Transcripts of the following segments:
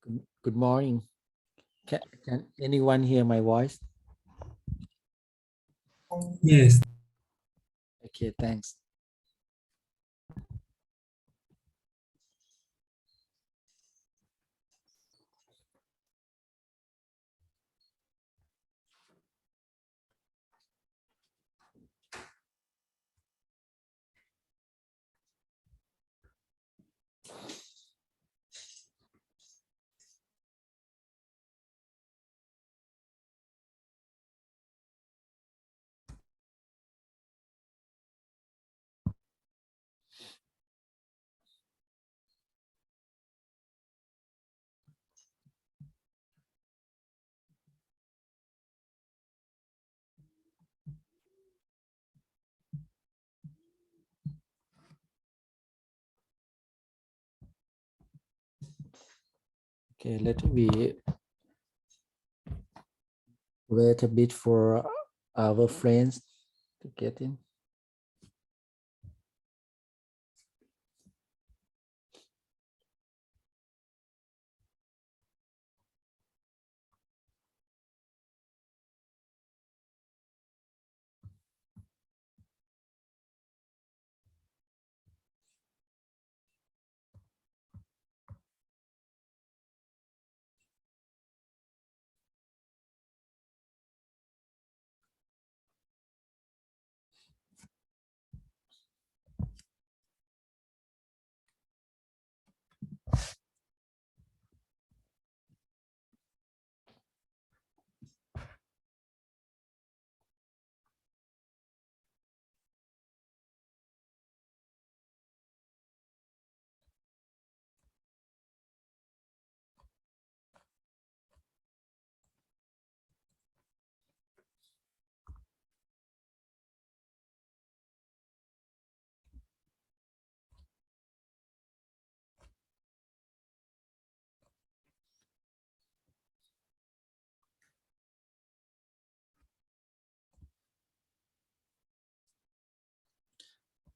Good morning. Can anyone hear my voice? Yes. Okay, thanks. Okay, let me wait a bit for our friends to get in.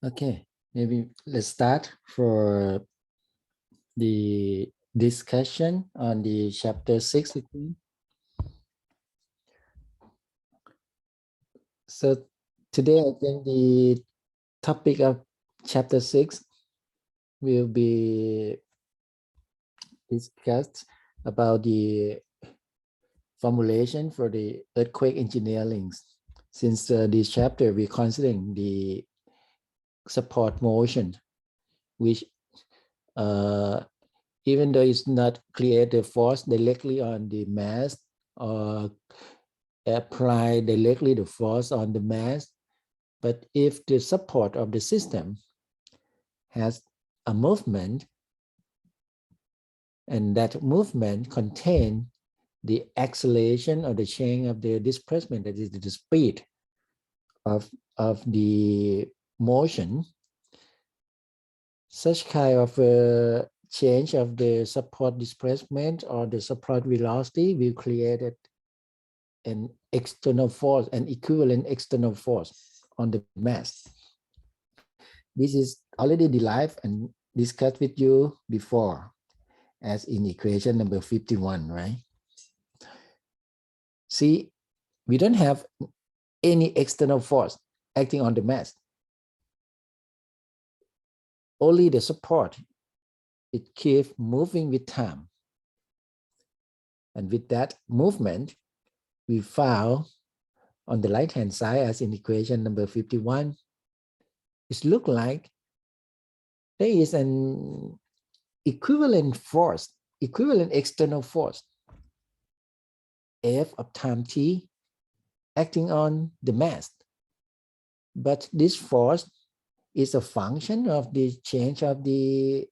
Okay, maybe let's start for the discussion on the chapter 6. So today I think the topic of chapter 6 will be discussed about the formulation for the earthquake engineering. Since this chapter we're considering the support motion, which even though it's not create the force directly on the mass or apply directly the force on the mass, but if the support of the system has a movement and that movement contain the acceleration or the change of the displacement, that is the speed of the motion, such kind of change of the support displacement or the support velocity will create an external force, an equivalent external force on the mass. This is already derived and discussed with you before as in equation number 51, right? See, we don't have any external force acting on the mass. Only the support, it keeps moving with time. And with that movement, we found on the right-hand side as in equation number 51, it looks like there is an equivalent force, equivalent external force, F of time t, acting on the mass. But this force is a function of the change of the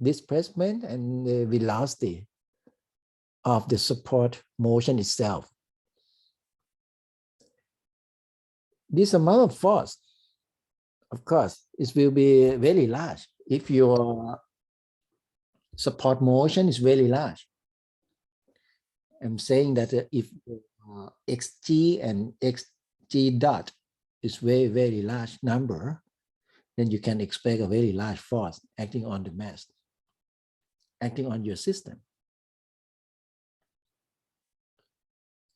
displacement and the velocity of the support motion itself. This amount of force, of course, it will be very large if your support motion is very large. I'm saying that if xg and xg dot is very, very large number, then you can expect a very large force acting on the mass, acting on your system.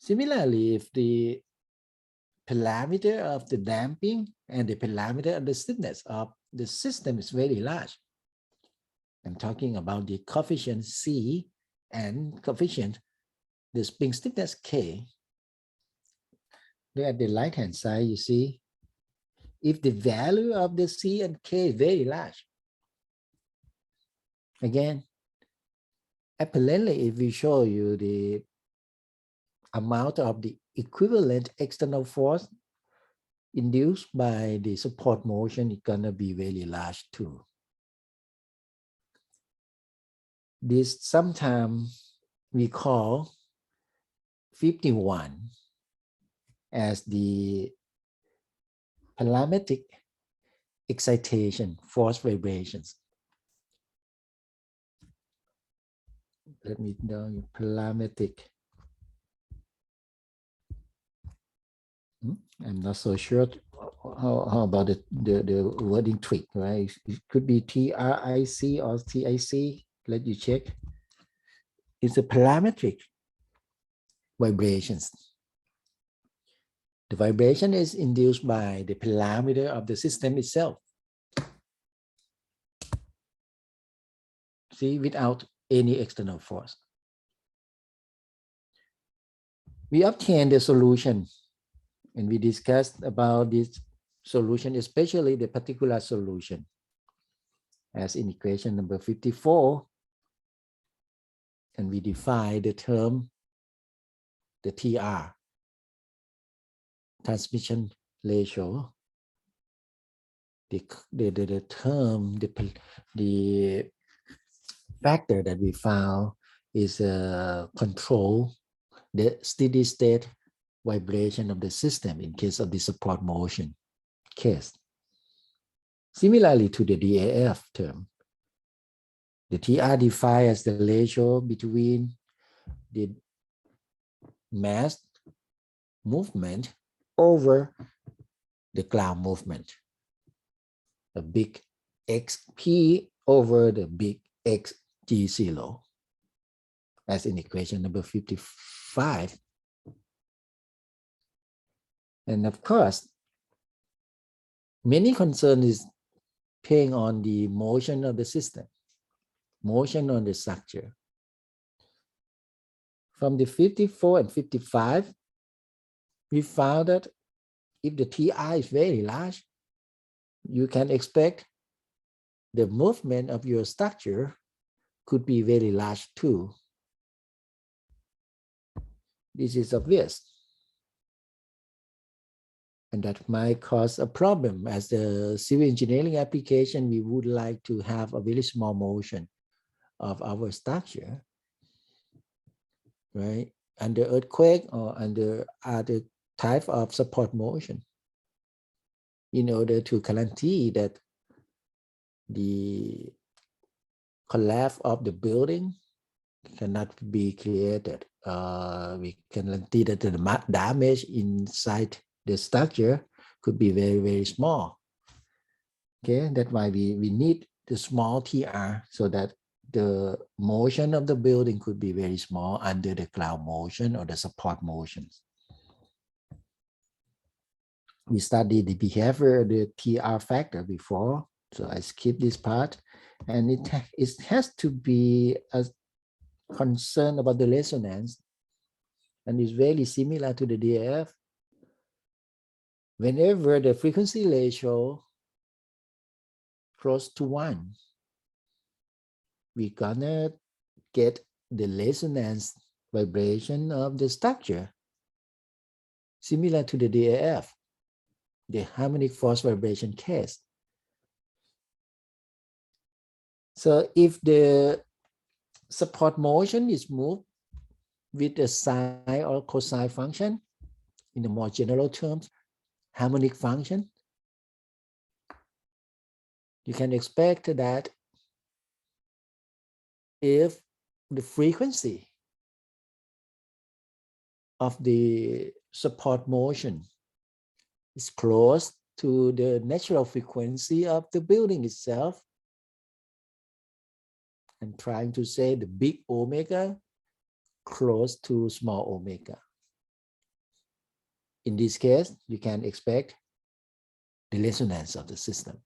Similarly, if the parameter of the damping and the parameter of the stiffness of the system is very large, I'm talking about the coefficient C and coefficient, the spring stiffness K. Look at the right-hand side, you see, if the value of the C and K is very large, again, apparently, if we show you the amount of the equivalent external force induced by the support motion, it's gonna be very large too. This sometimes we call 51 as the parametric excitation force vibrations. Let me know parametric. I'm not so sure how about the wording trick, right? It could be TRIC or TIC. Let you check. It's a parametric vibrations. The vibration is induced by the parameter of the system itself. See, without any external force. We obtained the solution, and we discussed about this solution, especially the particular solution, as in equation number 54. And we define the term, the TR, transmission ratio. The term, the factor that we found is control the steady state vibration of the system in case of the support motion case. Similarly to the DAF term, the TR defined as the ratio between the mass movement over the ground movement, a big XP over the big XG0, as in equation number 55. And of course, many concern is paying on the motion of the system, motion on the structure. From the 54 and 55, we found that if the TI is very large, you can expect the movement of your structure could be very large too. This is obvious. And that might cause a problem. As the civil engineering application, we would like to have a very small motion of our structure, right? Under earthquake or under other type of support motion, in order to guarantee that the collapse of the building cannot be created. We can guarantee that the damage inside the structure could be very, very small. Okay, that's why we need the small TR so that the motion of the building could be very small under the ground motion or the support motions. We studied the behavior of the TR factor before, so I skip this part. And it has to be a concern about the resonance, and it's very similar to the DAF. Whenever the frequency ratio close to 1, we're gonna get the resonance vibration of the structure, similar to the DAF, the harmonic force vibration case. So if the support motion is moved with a sine or cosine function, in the more general terms, harmonic function, you can expect that if the frequency of the support motion is close to the natural frequency of the building itself, I'm trying to say the big omega close to small omega. in this case, you can expect the resonance of the system.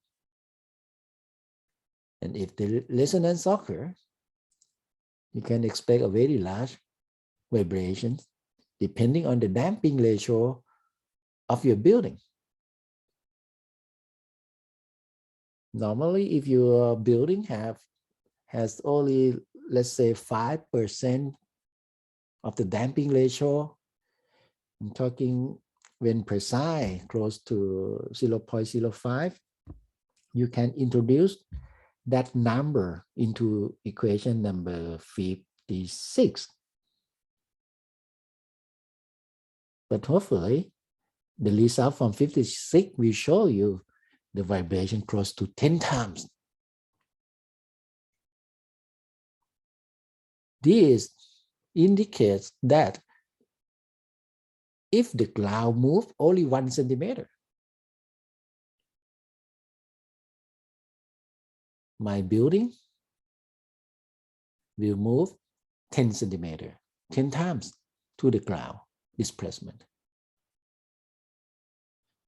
And if the resonance occurs, you can expect a very large vibration depending on the damping ratio of your building. Normally, if your building has only, let's say, 5% of the damping ratio, I'm talking when precise, close to 0.05, you can introduce that number into equation number 56. But hopefully, the result from 56 will show you the vibration close to 10 times. This indicates that if the cloud moves only 1 centimeter, my building will move 10 centimeter, 10 times to the ground displacement.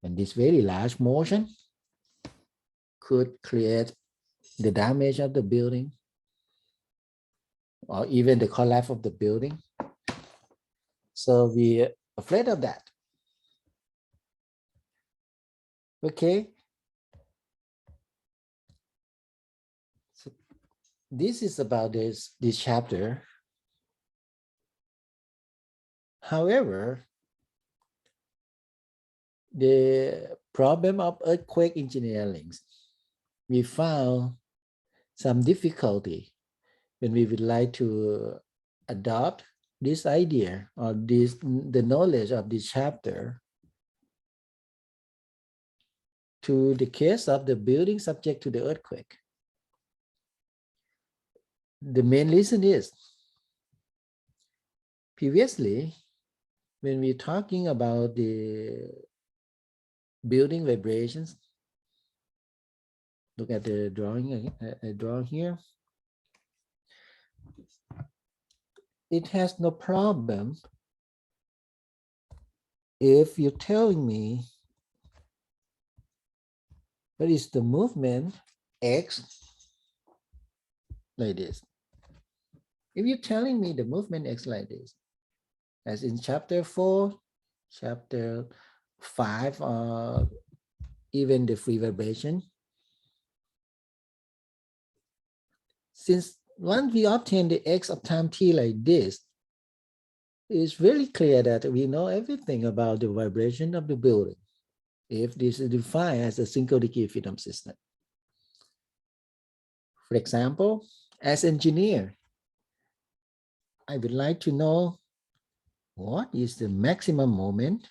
And this very large motion could create the damage of the building or even the collapse of the building. So we're afraid of that. Okay. So this is about this chapter. However, the problem of earthquake engineering, we found some difficulty when we would like to adopt this idea or the knowledge of this chapter to the case of the building subject to the earthquake. The main reason is previously, when we're talking about the building vibrations, look at the drawing, drawing here. It has no problem if you're telling me what is the movement X like this. If you're telling me the movement X like this, as in chapter 4, chapter 5, or even the free vibration, since once we obtain the X of time t like this, it's very clear that we know everything about the vibration of the building if this is defined as a single degree freedom system. For example, as engineer, I would like to know what is the maximum moment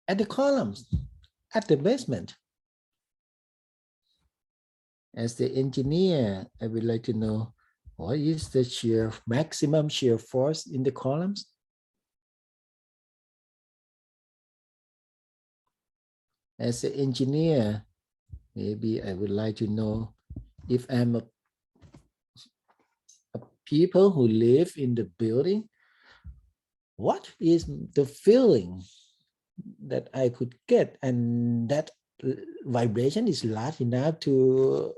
at the columns, at the basement. As the engineer, I would like to know what is the maximum shear force in the columns. As an engineer, maybe I would like to know if I'm a people who live in the building, what is the feeling that I could get, and that vibration is large enough to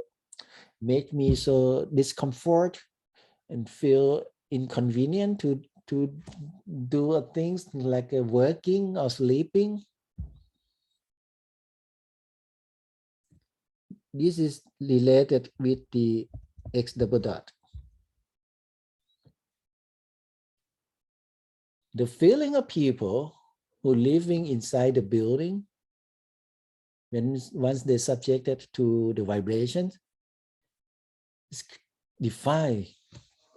make me so discomfort and feel inconvenient to do things like working or sleeping. This is related with the X double dot. The feeling of people who living inside the building, once they're subjected to the vibrations, is defined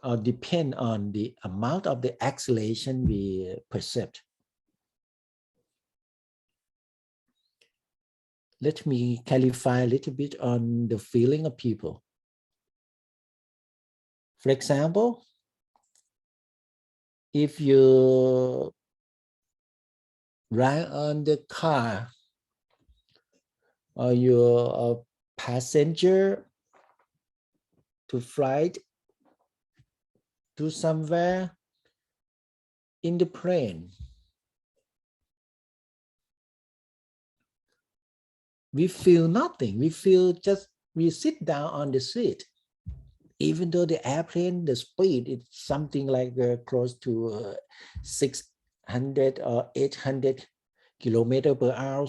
or depend on the amount of the acceleration we perceive. Let me clarify a little bit on the feeling of people. For example, if you ride on the car or you're a passenger to flight to somewhere, in the plane, we feel nothing. We feel just, we sit down on the seat. Even though the airplane, the speed is something like close to 600 or 800 kilometers per hour.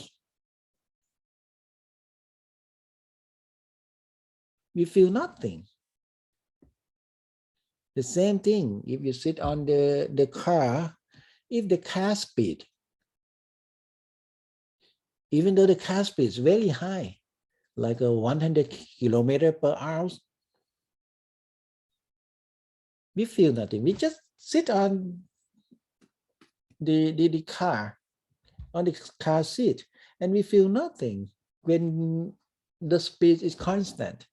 We feel nothing. The same thing, if you sit on the car, if the car speed, even though the car speed is very high, like 100 kilometers per hour, we feel nothing. We just sit on the car, on the car seat, and we feel nothing when the speed is constant.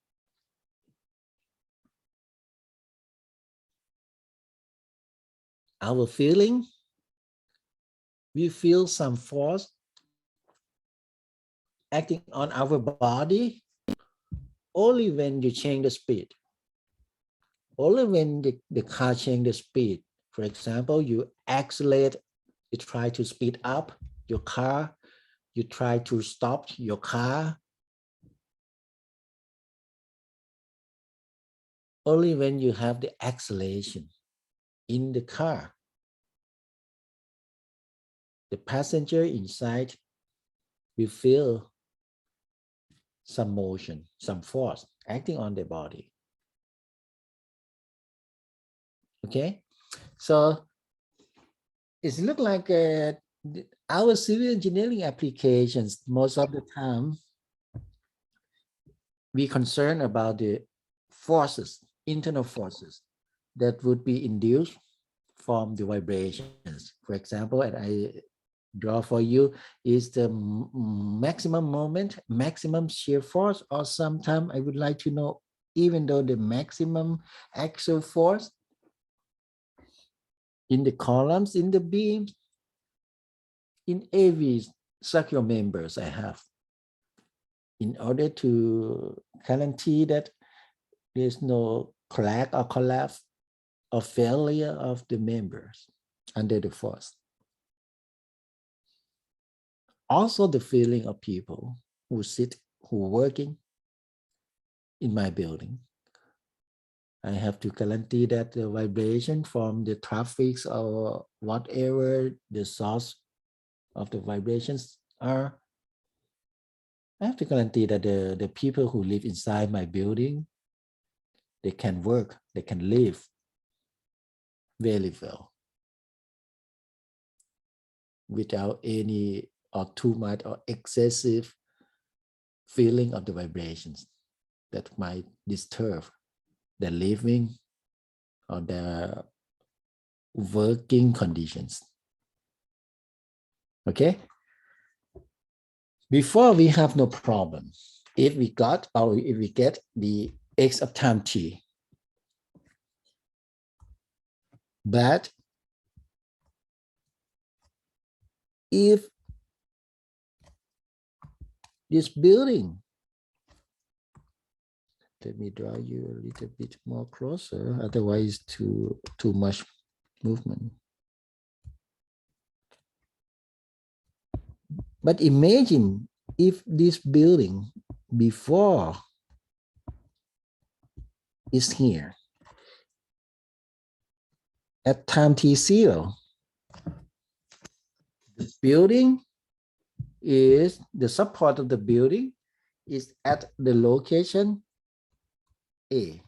Our feeling, we feel some force acting on our body only when you change the speed. Only when the car change the speed. For example, you accelerate, you try to speed up your car, you try to stop your car. Only when you have the acceleration in the car, the passenger inside will feel some motion, some force acting on the body. Okay, so it looks like our civil engineering applications, most of the time, we concern about the forces, internal forces that would be induced from the vibrations. For example, and I draw for you is the maximum moment, maximum shear force, or sometimes I would like to know, even though the maximum axial force in the columns, in the beams, in every circular members I have, in order to guarantee that there's no crack or collapse or failure of the members under the force. Also the feeling of people who working in my building. I have to guarantee that the vibration from the traffic or whatever the source of the vibrations are, I have to guarantee that the people who live inside my building, they can work, they can live very well without any or too much or excessive feeling of the vibrations that might disturb the living or the working conditions. Okay? Before we have no problem. If we got or if we get the x of time t. But if this building, let me draw you a little bit more closer, otherwise too much movement. But imagine if this building before is here at time t0, the building is, the support of the building is at the location A.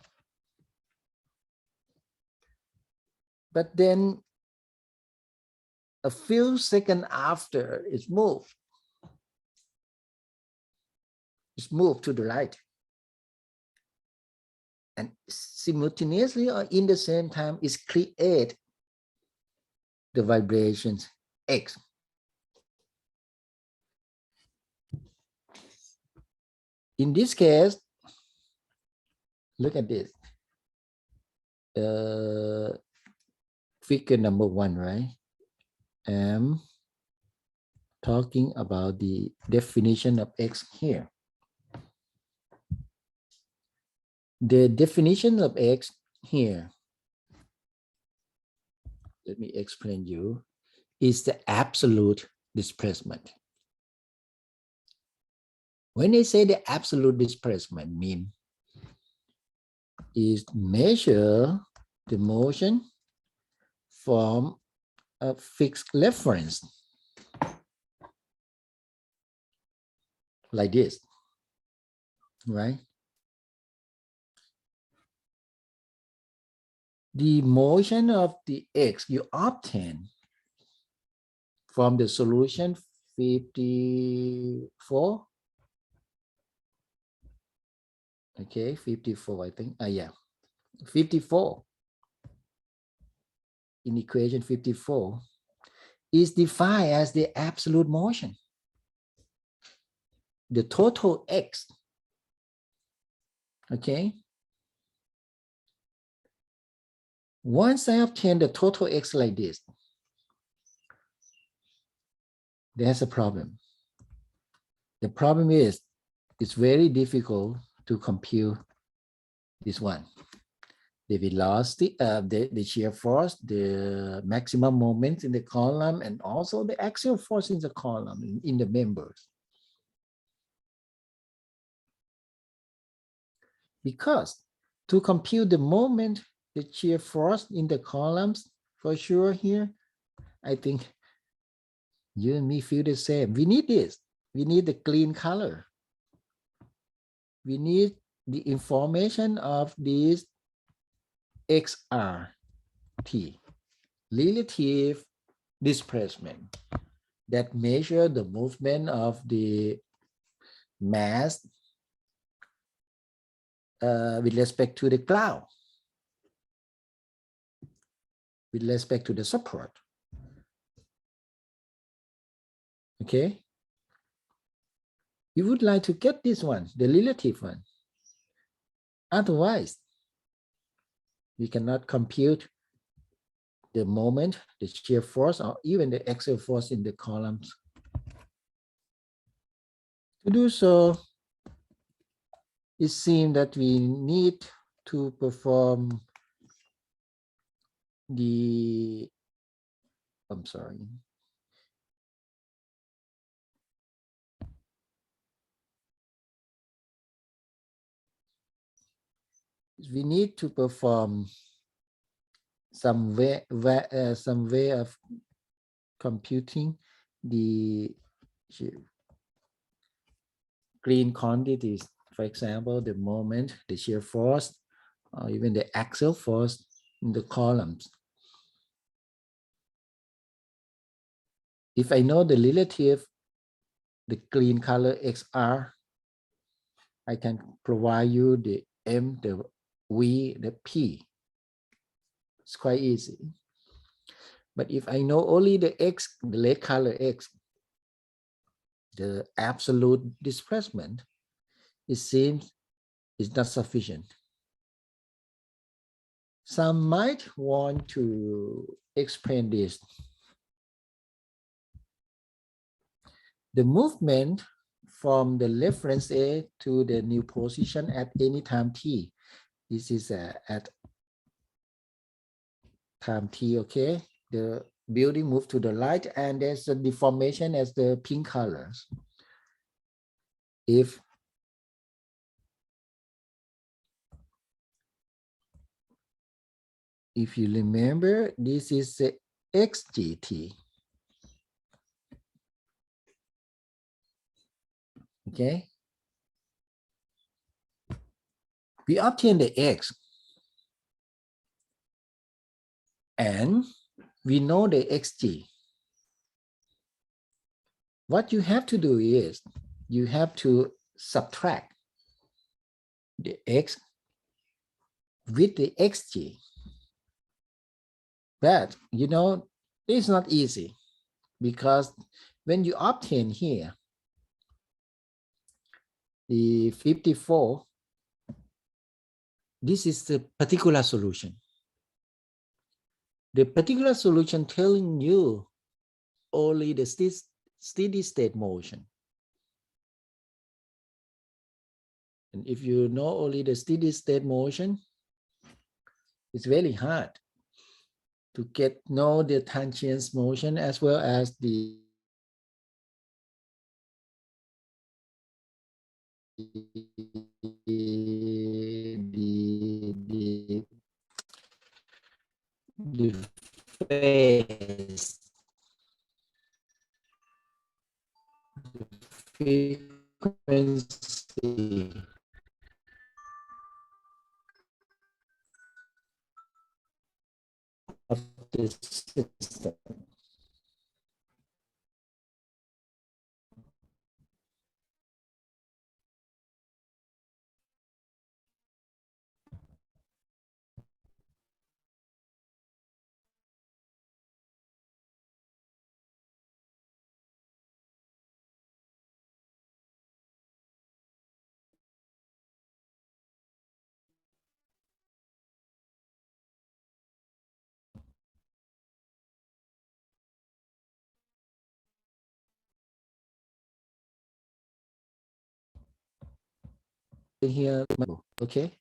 But then a few seconds after it's moved to the right. And simultaneously or in the same time is create the vibrations X. In this case, look at this. Figure number 1, right? I'm talking about the definition of X here. The definition of X here, let me explain you, is the absolute displacement. When they say the absolute displacement, mean is measure the motion from a fixed reference like this, right? The motion of the X you obtain from the solution 54. Okay, 54, I think. Yeah, 54 in equation 54 is defined as the absolute motion. The total X, okay? Once I obtain the total X like this, there's a problem. The problem is it's very difficult to compute this one. The velocity, the shear force, the maximum moment in the column, and also the axial force in the column in the members. Because to compute the moment, the shear force in the columns, for sure here, I think you and me feel the same. We need this. We need the clean color. We need the information of this XRT, relative displacement, that measure the movement of the mass with respect to the cloud, with respect to the support. Okay, you would like to get this one, the relative one. Otherwise, we cannot compute the moment, the shear force, or even the axial force in the columns. To do so, it seems that we need to perform the, I'm sorry. We need to perform some way of computing the green quantities. For example, the moment, the shear force, or even the axial force in the columns. If I know the relative, the clean color XR, I can provide you the M, the V, the P. It's quite easy. But if I know only the X, the red color X, the absolute displacement, it seems is not sufficient. Some might want to explain this. The movement from the reference A to the new position at any time t. This is at time t, okay? The building move to the right and there's a deformation as the pink colors. If you remember, this is the XGT. Okay. We obtain the X. And we know the XG. What you have to do is you have to subtract the X with the XG. But, you know, it's not easy because when you obtain here, the 54, this is the particular solution. The particular solution telling you only the steady state motion. And if you know only the steady state motion, it's very hard to get know the tangent motion as well as the phase, the frequency of the system. Here, okay.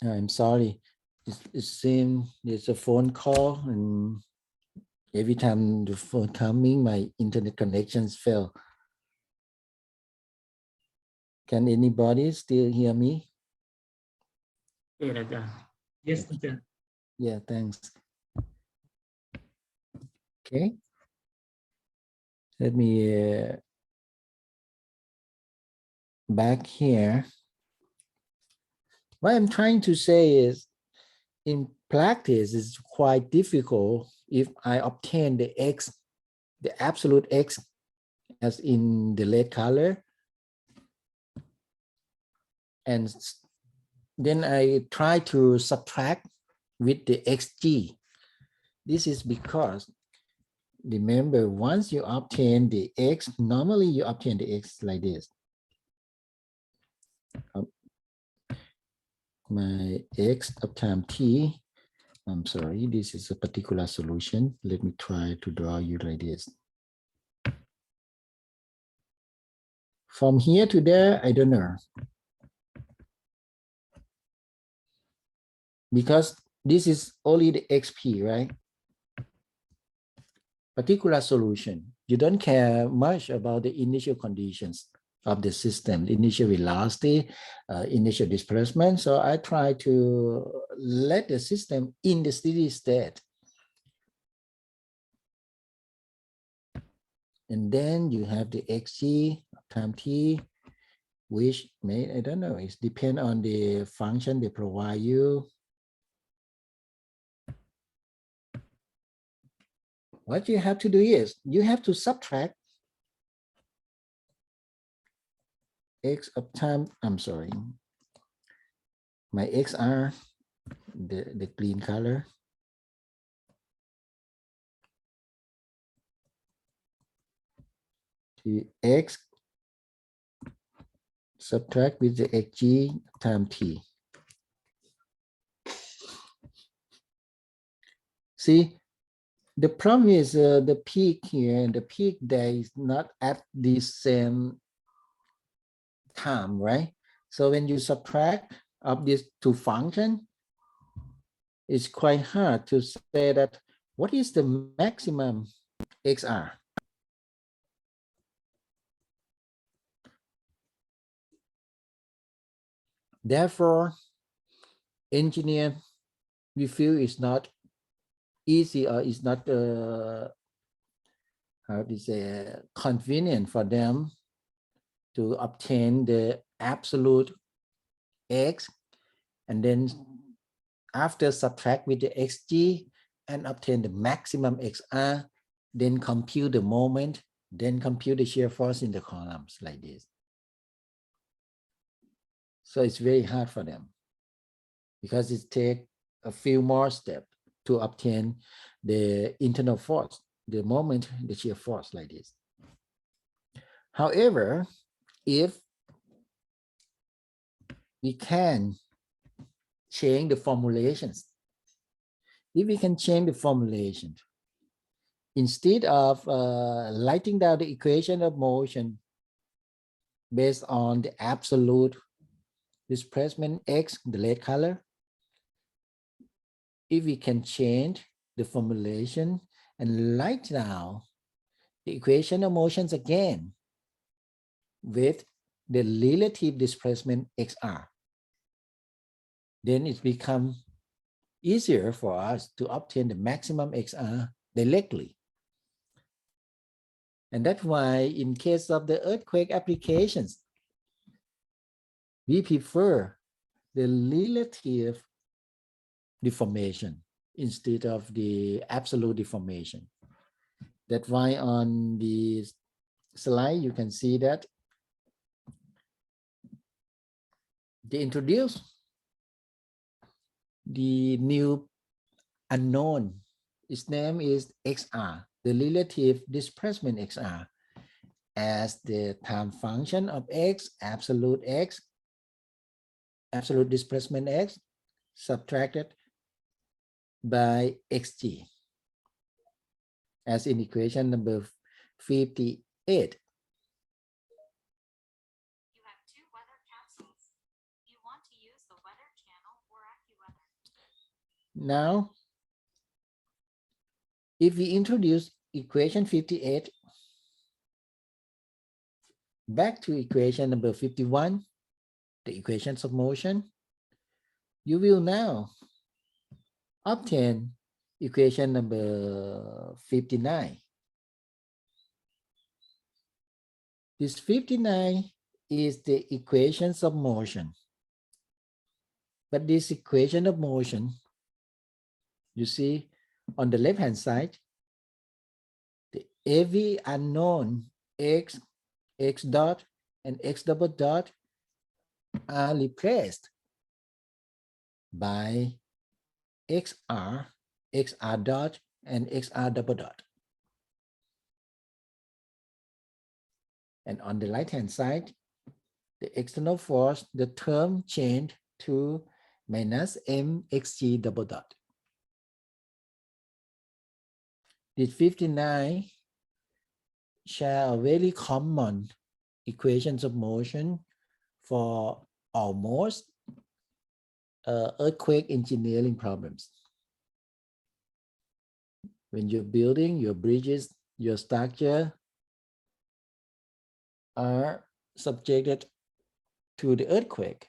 I'm sorry. It seems there's a phone call, and every time the phone coming, my internet connections fail. Can anybody still hear me? Yes, teacher. Yeah, thanks. Okay. Let me back here. What I'm trying to say is, in practice, it's quite difficult if I obtain the X, the absolute X, as in the red color, and then I try to subtract with the XG. This is because, remember, once you obtain the X, normally you obtain the X like this. My X of time T, I'm sorry, this is a particular solution. Let me try to draw you like this. From here to there, I don't know. Because this is only the XP, right? Particular solution. You don't care much about the initial conditions of the system, initial velocity, initial displacement. So I try to let the system in the steady state. And then you have the xg time t, which may, I don't know, it depends on the function they provide you. What you have to do is you have to subtract x of time, I'm sorry, my xr, the green color, to x subtract with the xg time t. See, the problem is the peak here, and the peak there is not at the same time, right? So when you subtract of these two functions, it's quite hard to say that what is the maximum XR. Therefore, engineer, we feel it's not easy, or it's not how to say, convenient for them to obtain the absolute X, and then after subtract with the XG and obtain the maximum XR, then compute the moment, then compute the shear force in the columns like this. So it's very hard for them because it takes a few more steps to obtain the internal force, the moment, the shear force like this. However, if we can change the formulations, if we can change the formulation, instead of writing down the equation of motion based on the absolute displacement x, the red color, if we can change the formulation and write down the equation of motions again with the relative displacement xr, then it becomes easier for us to obtain the maximum xr directly. And that's why in case of the earthquake applications, we prefer the relative deformation instead of the absolute deformation. That's why on the slide, you can see that they introduce the new unknown. Its name is XR, the relative displacement XR, as the time function of X, absolute displacement X, subtracted by XG, as in equation number 58. Now, if we introduce equation 58 back to equation number 51, the equations of motion, you will now obtain equation number 59. This 59 is the equations of motion. But this equation of motion, you see on the left-hand side, the every unknown x, x dot, and x double dot are replaced by xr, xr dot, and xr double dot. And on the right-hand side, the external force, the term changed to minus mxg double dot. This 59 share a very common equations of motion for almost earthquake engineering problems. When you're building your bridges, your structure are subjected to the earthquake.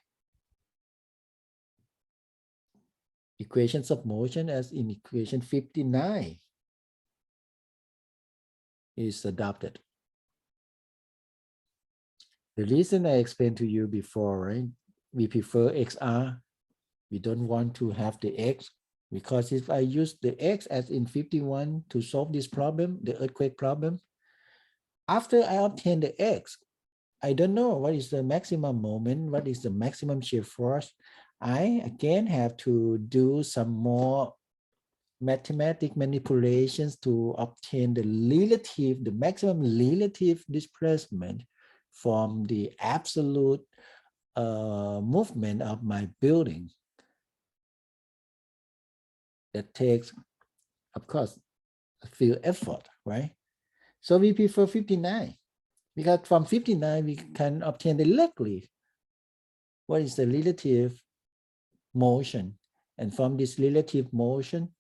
Equations of motion, as in equation 59, is adopted. The reason I explained to you before, right? We prefer XR. We don't want to have the X, because if I use the X as in 51 to solve this problem, the earthquake problem, after I obtain the X, I don't know what is the maximum moment, what is the maximum shear force. I again have to do some more mathematical manipulations to obtain the maximum relative displacement from the absolute movement of my building. That takes, of course, a few effort, right? So we prefer 59, because from 59 we can obtain directly what is the relative motion, and from this relative motion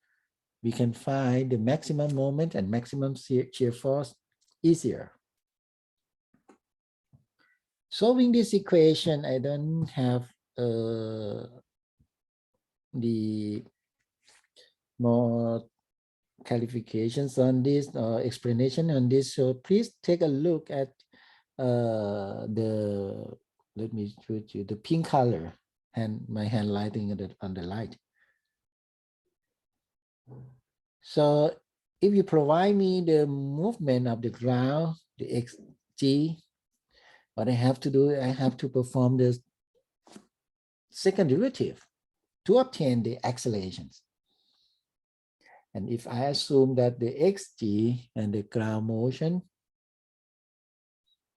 we can find the maximum moment and maximum shear force easier. Solving this equation, I don't have the more clarifications on this or explanation on this. So please take a look at let me show you the pink color and my handwriting on the light. So if you provide me the movement of the ground, the xg, what I have to do, I have to perform the second derivative to obtain the accelerations. And if I assume that the xg and the ground motion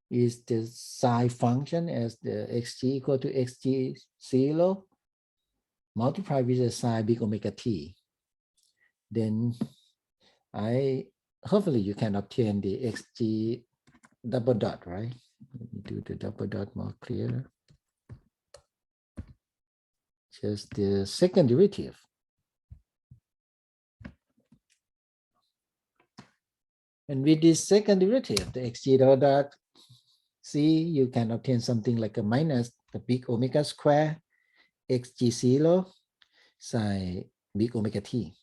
is the psi function as the xt equal to xt0 multiplied with the psi big omega t. Then hopefully you can obtain the xg double dot, right? Let me do the double dot more clear. Just the second derivative. And with this second derivative, the xg double dot c, you can obtain something like a minus the big omega square xg0 psi big omega t.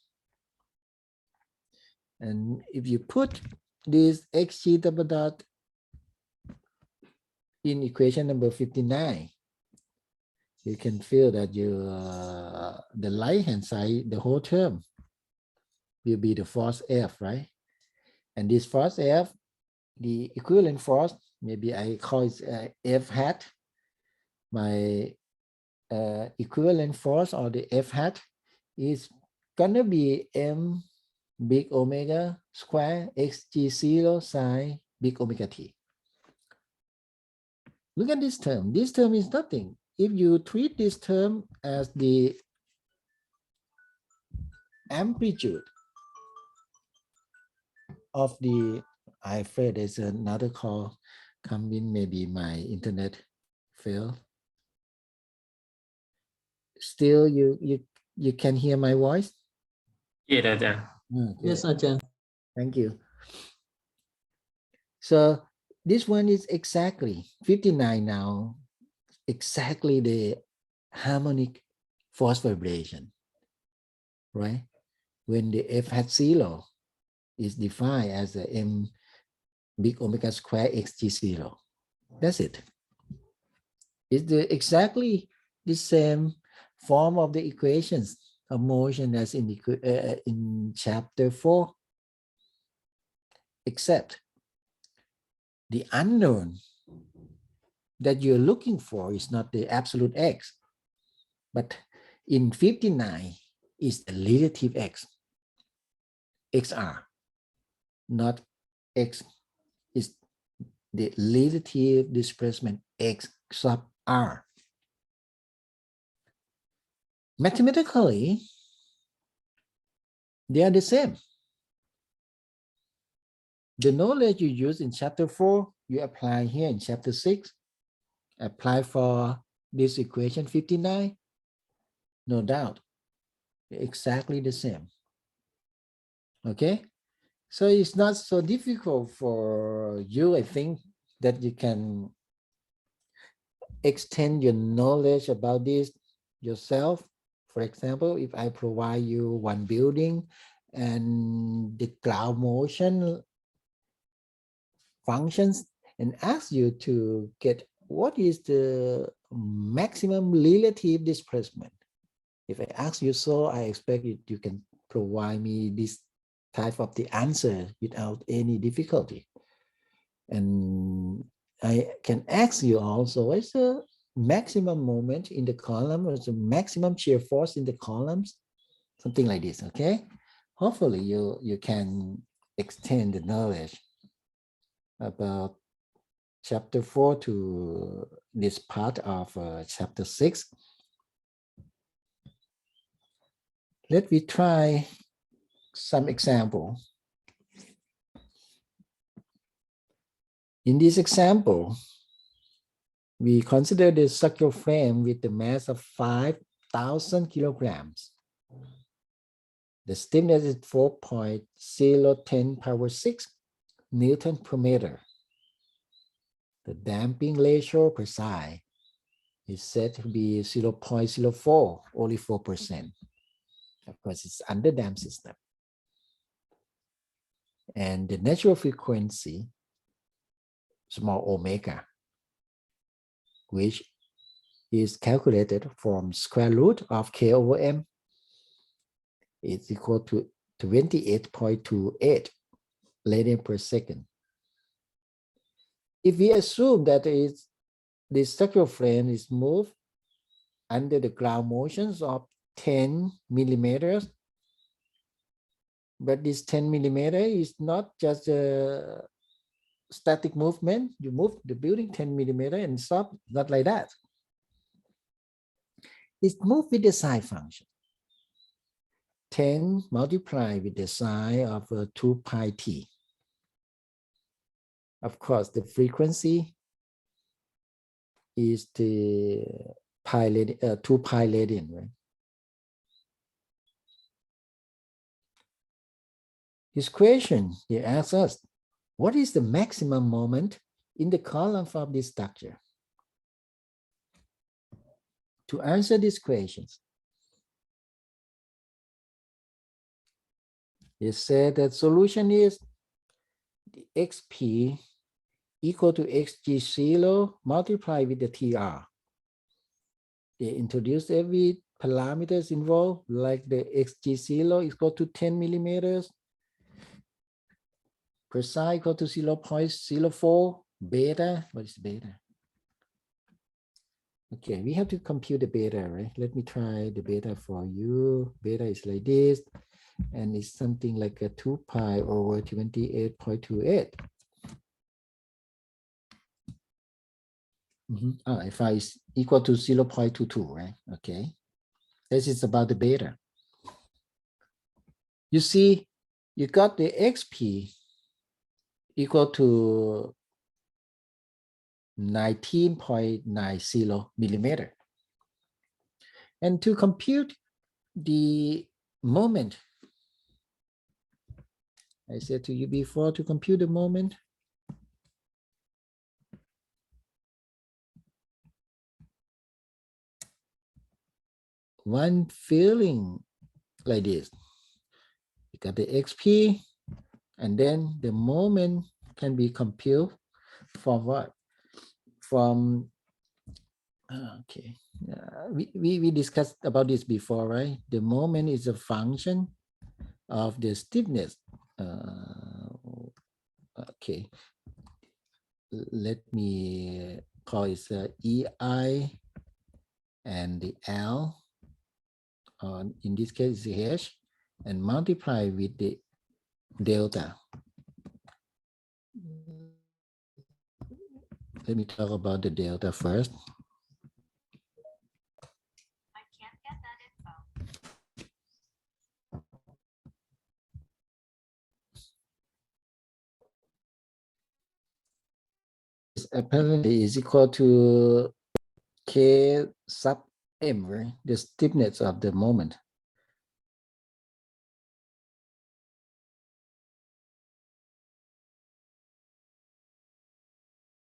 And if you put this xg double dot in equation number 59, you can feel that the right hand side, the whole term will be the force F, right? And this force F, the equivalent force, maybe I call it F hat. My equivalent force, or the F hat, is gonna be m big omega square xg0 psi big omega t. Look at this term. This term is nothing. If you treat this term as the amplitude of the, I afraid there's another call coming, maybe my internet failed. Still, you can hear my voice? Yes, Ajahn. Yes, Ajahn. Thank you. So this one is exactly 59 now, exactly the harmonic force vibration, right? When the F hat 0 is defined as a m big omega square xg0. That's it. It's exactly the same form of the equations of motion as in chapter 4, except the unknown that you're looking for is not the absolute x, but in 59 is the relative x, xr, not x is the relative displacement x sub r. Mathematically, they are the same. The knowledge you use in chapter 4, you apply here in chapter 6, apply for this equation 59, no doubt, exactly the same. Okay, so it's not so difficult for you, I think, that you can extend your knowledge about this yourself. For example, if I provide you one building and the ground motion functions and ask you to get what is the maximum relative displacement. If I ask you so, I expect you can provide me this type of the answer without any difficulty. And I can ask you also, what's the maximum moment in the column, or the maximum shear force in the columns? Something like this, okay? Hopefully you can extend the knowledge about chapter 4 to this part of chapter 6. Let me try some example. In this example, we consider the circular frame with the mass of 5,000 kilograms. The stiffness is 4.010 power 6 Newton per meter. The damping ratio per psi is said to be 0.04, only 4%. Of course, it's under damped system. And the natural frequency, small omega, which is calculated from square root of k over m, is equal to 28.28 radian per second. If we assume that the circular frame is moved under the ground motions of 10 millimeters, but this 10 millimeter is not just static movement, you move the building 10 millimeter and stop, not like that. It's moved with the sine function. 10 multiplied with the sine of 2 pi t. Of course, the frequency is the 2 pi radian, right? This question, they ask us, what is the maximum moment in the column of this structure? To answer these questions, they said that solution is the xp equal to xg0 multiplied with the tr. They introduced every parameters involved, like the xg0 is equal to 10 millimeters, psi equal to 0.04, beta, what is beta? Okay, we have to compute the beta, right? Let me try the beta for you. Beta is like this, and it's something like a 2 pi over 28.28. Alpha is equal to 0.22, right? Okay, this is about the beta. You see, you got the xp equal to 19.90 millimeter. And to compute the moment, I said to you before, to compute the moment, one feeling like this. You got the xp, and then the moment can be computed from what? From, okay, we discussed about this before, right? The moment is a function of the stiffness. Okay, let me call it EI and the L, in this case is H, and multiply with the delta. Let me talk about the delta first. I can't get that info. Apparently is equal to K sub M, right? The stiffness of the moment.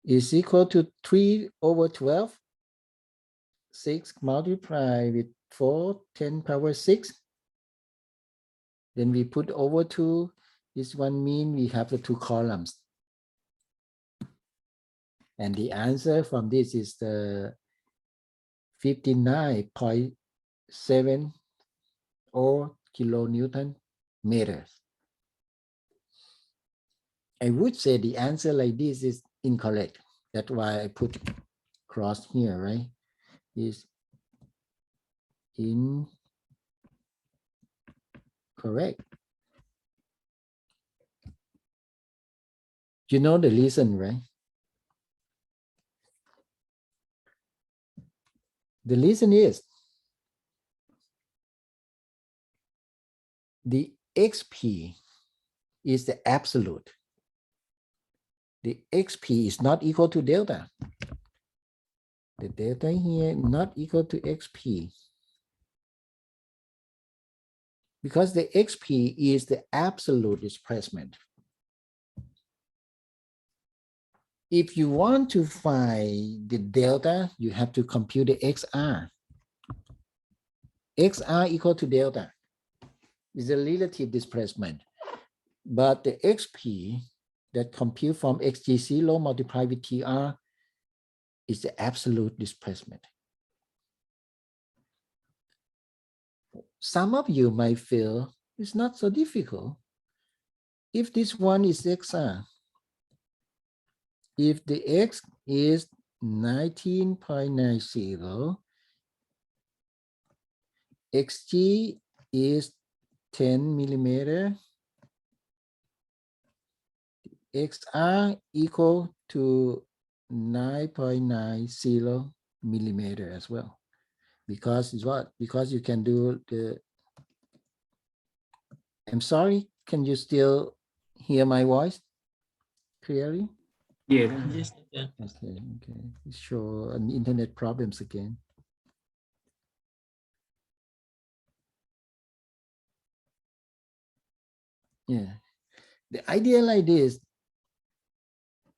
Is equal to 3/12, 6 multiplied with 4, 10 power 6. Then we put over 2. This one means we have the 2 columns. And the answer from this is the 59.7 or kilonewton meters. I would say the answer like this is incorrect. That's why I put cross here, right? Is incorrect. You know the reason, right? The reason is the xp is the absolute. The xp is not equal to delta. The delta here not equal to xp. Because the xp is the absolute displacement. If you want to find the delta, you have to compute the xr. xr equal to delta is the relative displacement. But the xp that compute from xg0 multiplied with tr is the absolute displacement. Some of you might feel it's not so difficult. If this one is xr, if the x is 19.90, xg is 10 millimeter, XR equal to 9.90 millimeter as well. Because it's what? Because you can do the, I'm sorry, can you still hear my voice clearly? Yeah. Yes, teacher. Okay, okay. Show an internet problems again. Yeah. The idea like this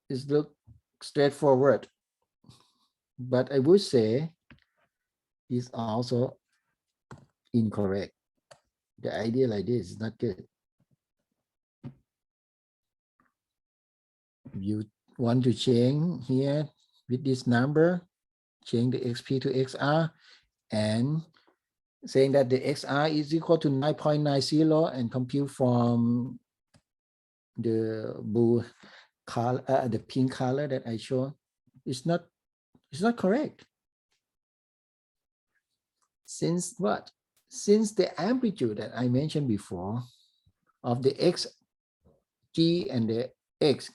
is look straightforward, but I would say is also incorrect. The idea like this is not good. You want to change here with this number, change the XP to XR and saying that the XR is equal to 9.90 and compute from the blue color, the pink color that I show. It's not correct. Since what? Since the amplitude that I mentioned before of the XG and the X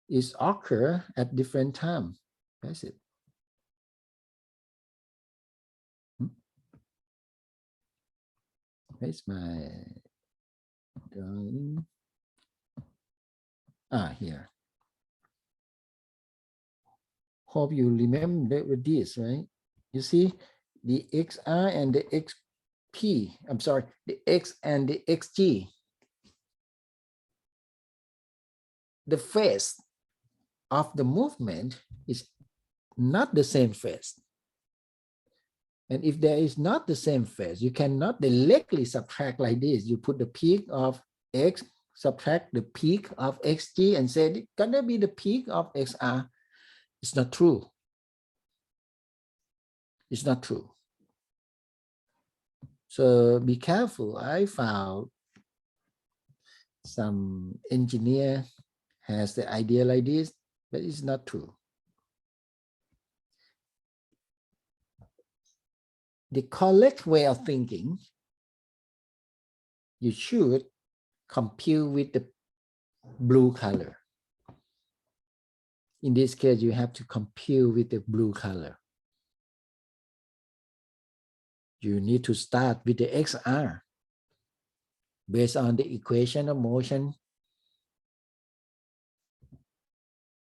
is occur at different time. That's it. Where's my drawing? Here. Hope you remember with this, right? You see the XR and the XP, I'm sorry, the X and the XG. The phase of the movement is not the same phase. And if there is not the same phase, you cannot directly subtract like this. You put the peak of X, subtract the peak of XG and say, it's gonna be the peak of XR. It's not true. It's not true. So be careful. I found some engineer has the idea like this, but it's not true. The correct way of thinking, you should compute with the blue color. In this case, you have to compute with the blue color. You need to start with the XR based on the equation of motion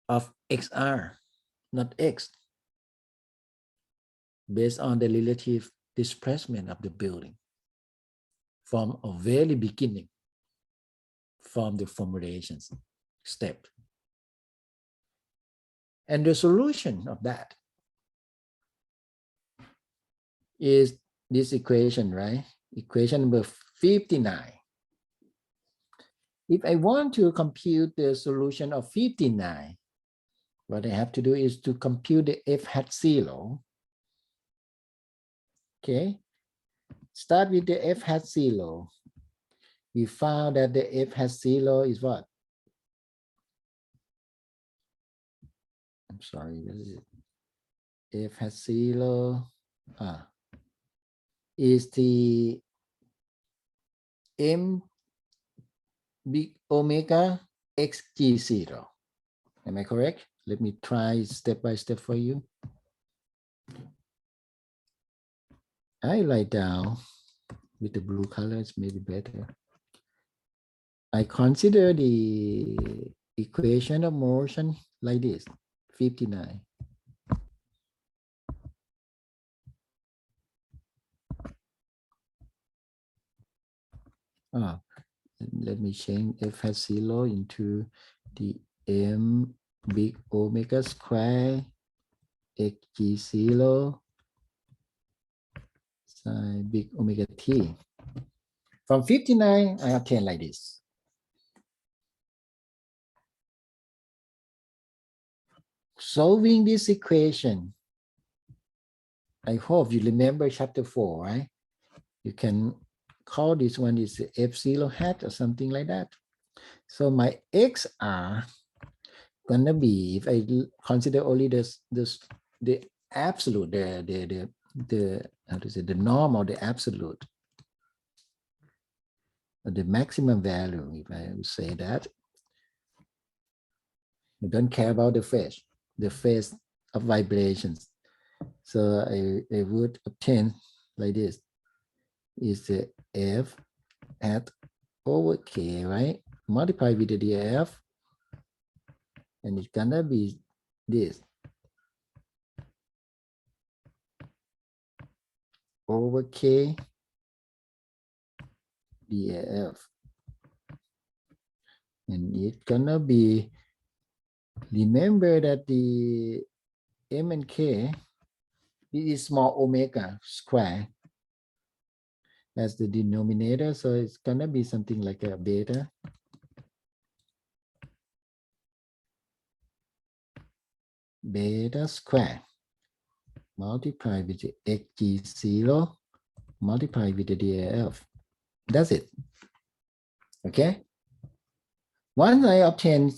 of XR, not X, based on the relative displacement of the building from a very beginning, from the formulations step. And the solution of that is this equation, right? Equation number 59. If I want to compute the solution of 59, what I have to do is to compute the F hat 0. Okay, start with the F hat 0. We found that the F hat 0 is what? I'm sorry, what is it? F hat 0 is the M big omega XG0. Am I correct? Let me try step by step for you. I write down with the blue colors, maybe better. I consider the equation of motion like this, 59. Let me change F hat 0 into the M big omega square XG0 sine big omega t. From 59, I obtain like this. Solving this equation, I hope you remember chapter 4, right? You can call this one is F0 hat or something like that. So my XR gonna be, if I consider only the absolute, the how to say, the norm or the absolute, or the maximum value, if I would say that, You don't care about the phase of vibrations. So I would obtain like this is the F at over K, right? Multiply with the DF, and it's gonna be this over K DAF. And it's gonna be, remember that the M and K, this is small omega square as the denominator. So it's gonna be something like a beta square multiply with the xg0 multiply with the DAF. That's it. Okay. Once I obtain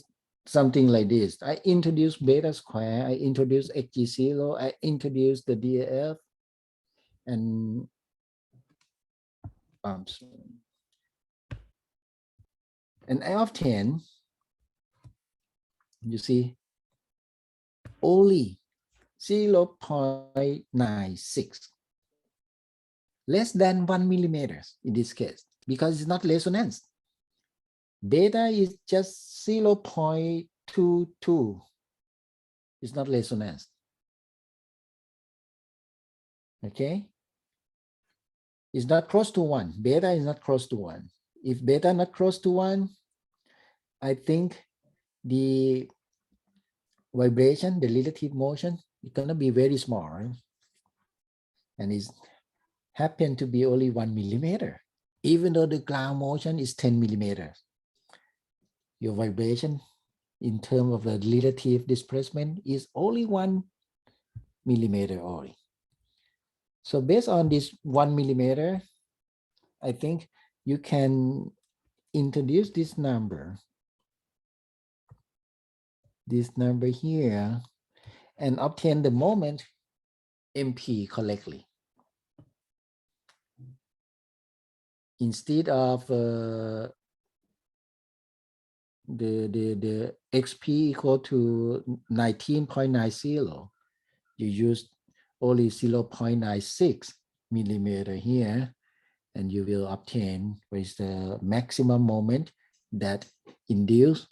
something like this, I introduce beta square, I introduce xg0, I introduce the DAF, and I obtain, you see, only 0.96, less than 1 millimeters in this case, because it's not resonance. Beta is just 0.22. It's not resonance. Okay. It's not close to 1. Beta is not close to 1. If beta not close to 1, I think the vibration, the relative motion, is gonna be very small, right? And it's happen to be only 1 millimeter, even though the ground motion is 10 millimeters. Your vibration in terms of the relative displacement is only 1 millimeter only. So based on this 1 millimeter, I think you can introduce this number here, and obtain the moment MP correctly. Instead of the XP equal to 19.90, you use only 0.96 millimeter here, and you will obtain what is the maximum moment that induced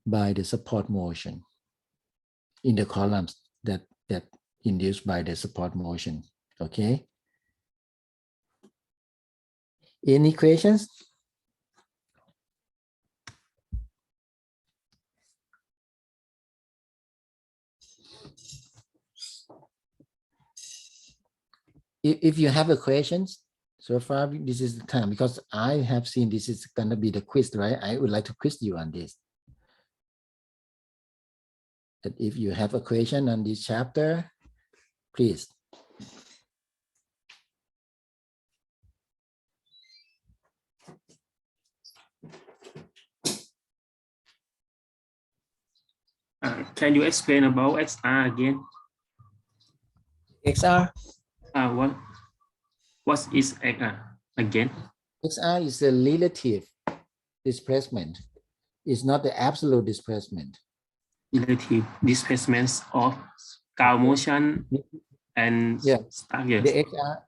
by the support motion in the columns that induced by the support motion. Okay. Any questions? If you have a questions, so far this is the time, because I have seen this is gonna be the quiz, right? I would like to quiz you on this. That if you have a question on this chapter, please. Can you explain about XR again? XR? What is XR again? XR is the relative displacement. It's not the absolute displacement. Relative displacements of ground motion and yeah. yes.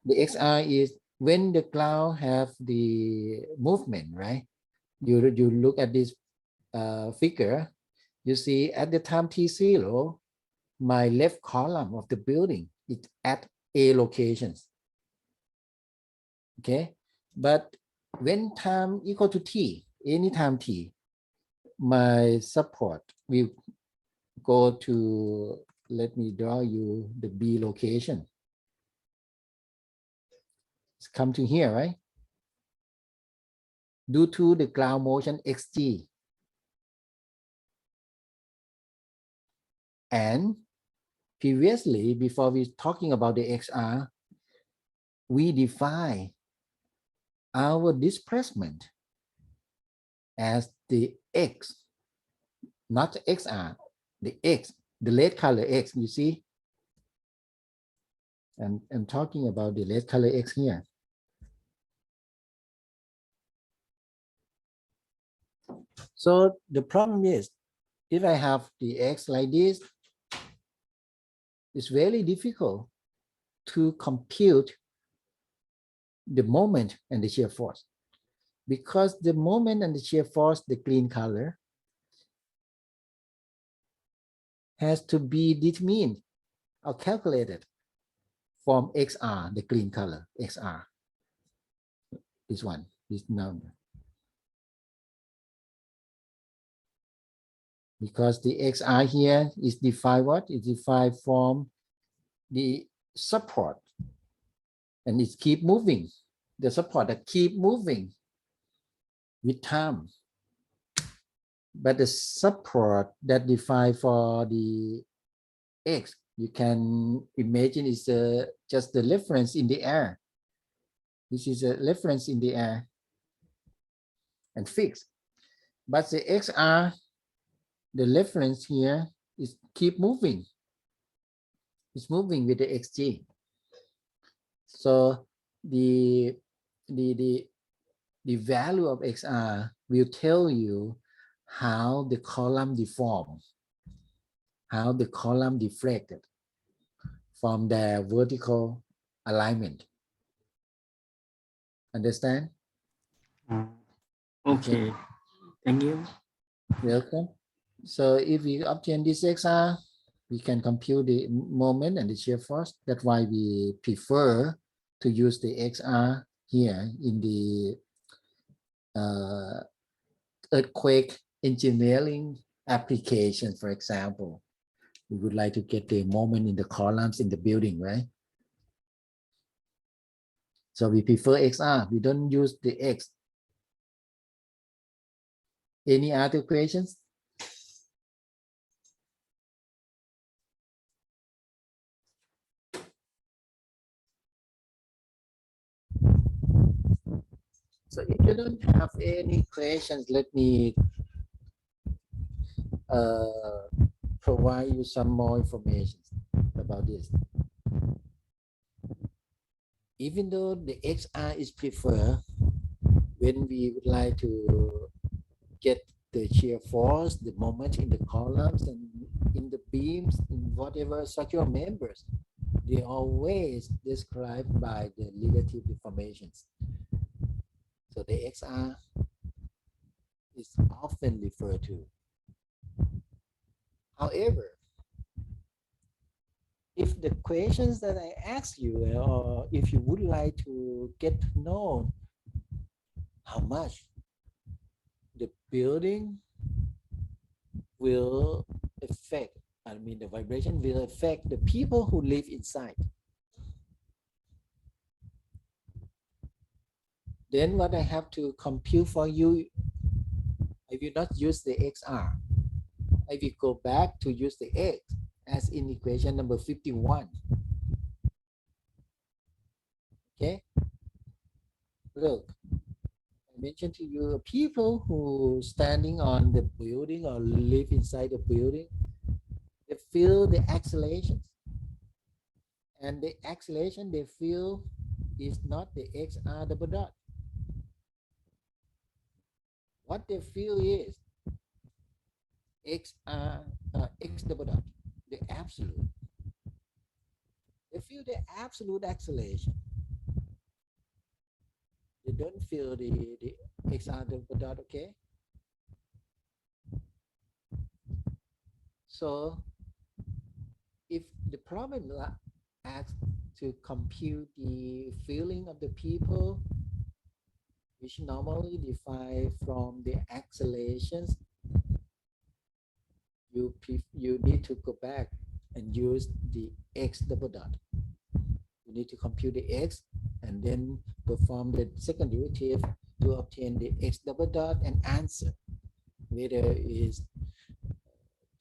The XR is when the cloud have the movement, right? You look at this figure, you see at the time t0, my left column of the building is at A locations. Okay, but when time equal to t, anytime t, my support will go to, let me draw you the B location. It's come to here, right? Due to the ground motion xg. And previously, before we talking about the XR, we define our displacement as the X, not XR, the X, the red color X, you see? And I'm talking about the red color X here. So the problem is, If I have the X like this, it's very difficult to compute the moment and the shear force, because the moment and the shear force, the green color, has to be determined or calculated from XR, the green color, XR. This one, this number. Because the XR here is defined what? It's defined from the support, and it keep moving. The support that keep moving with time. But the support that defined for the X, you can imagine is just the reference in the air. This is a reference in the air and fixed. But the XR, the reference here is keep moving. It's moving with the XG. So the value of XR will tell you how the column deformed, how the column deflected from their vertical alignment. Understand? Okay. Thank you. Welcome. So if we obtain this XR, we can compute the moment and the shear force. That's why we prefer to use the XR here in the earthquake engineering application, for example. We would like to get the moment in the columns in the building, right? So we prefer XR. We don't use the X. Any other questions? So if you don't have any questions, let me provide you some more information about this. Even though the XR is preferred when we would like to get the shear force, the moment in the columns and in the beams, in whatever structural members, they always described by the relative deformations. So the XR is often referred to. However, if the questions that I ask you, or if you would like to get to know how much the building will affect, I mean the vibration will affect the people who live inside, then what I have to compute for you, I will not use the XR. I will go back to use the X as in equation number 51. Okay, look, I mentioned to you people who standing on the building or live inside the building, they feel the accelerations, and the acceleration they feel is not the XR double dot. What they feel is X double dot, the absolute. They feel the absolute acceleration. They don't feel the XR double dot, okay? So if the problem asks to compute the feeling of the people, which normally defined from the accelerations, you need to go back and use the X double dot. You need to compute the X and then perform the second derivative to obtain the X double dot and answer whether it is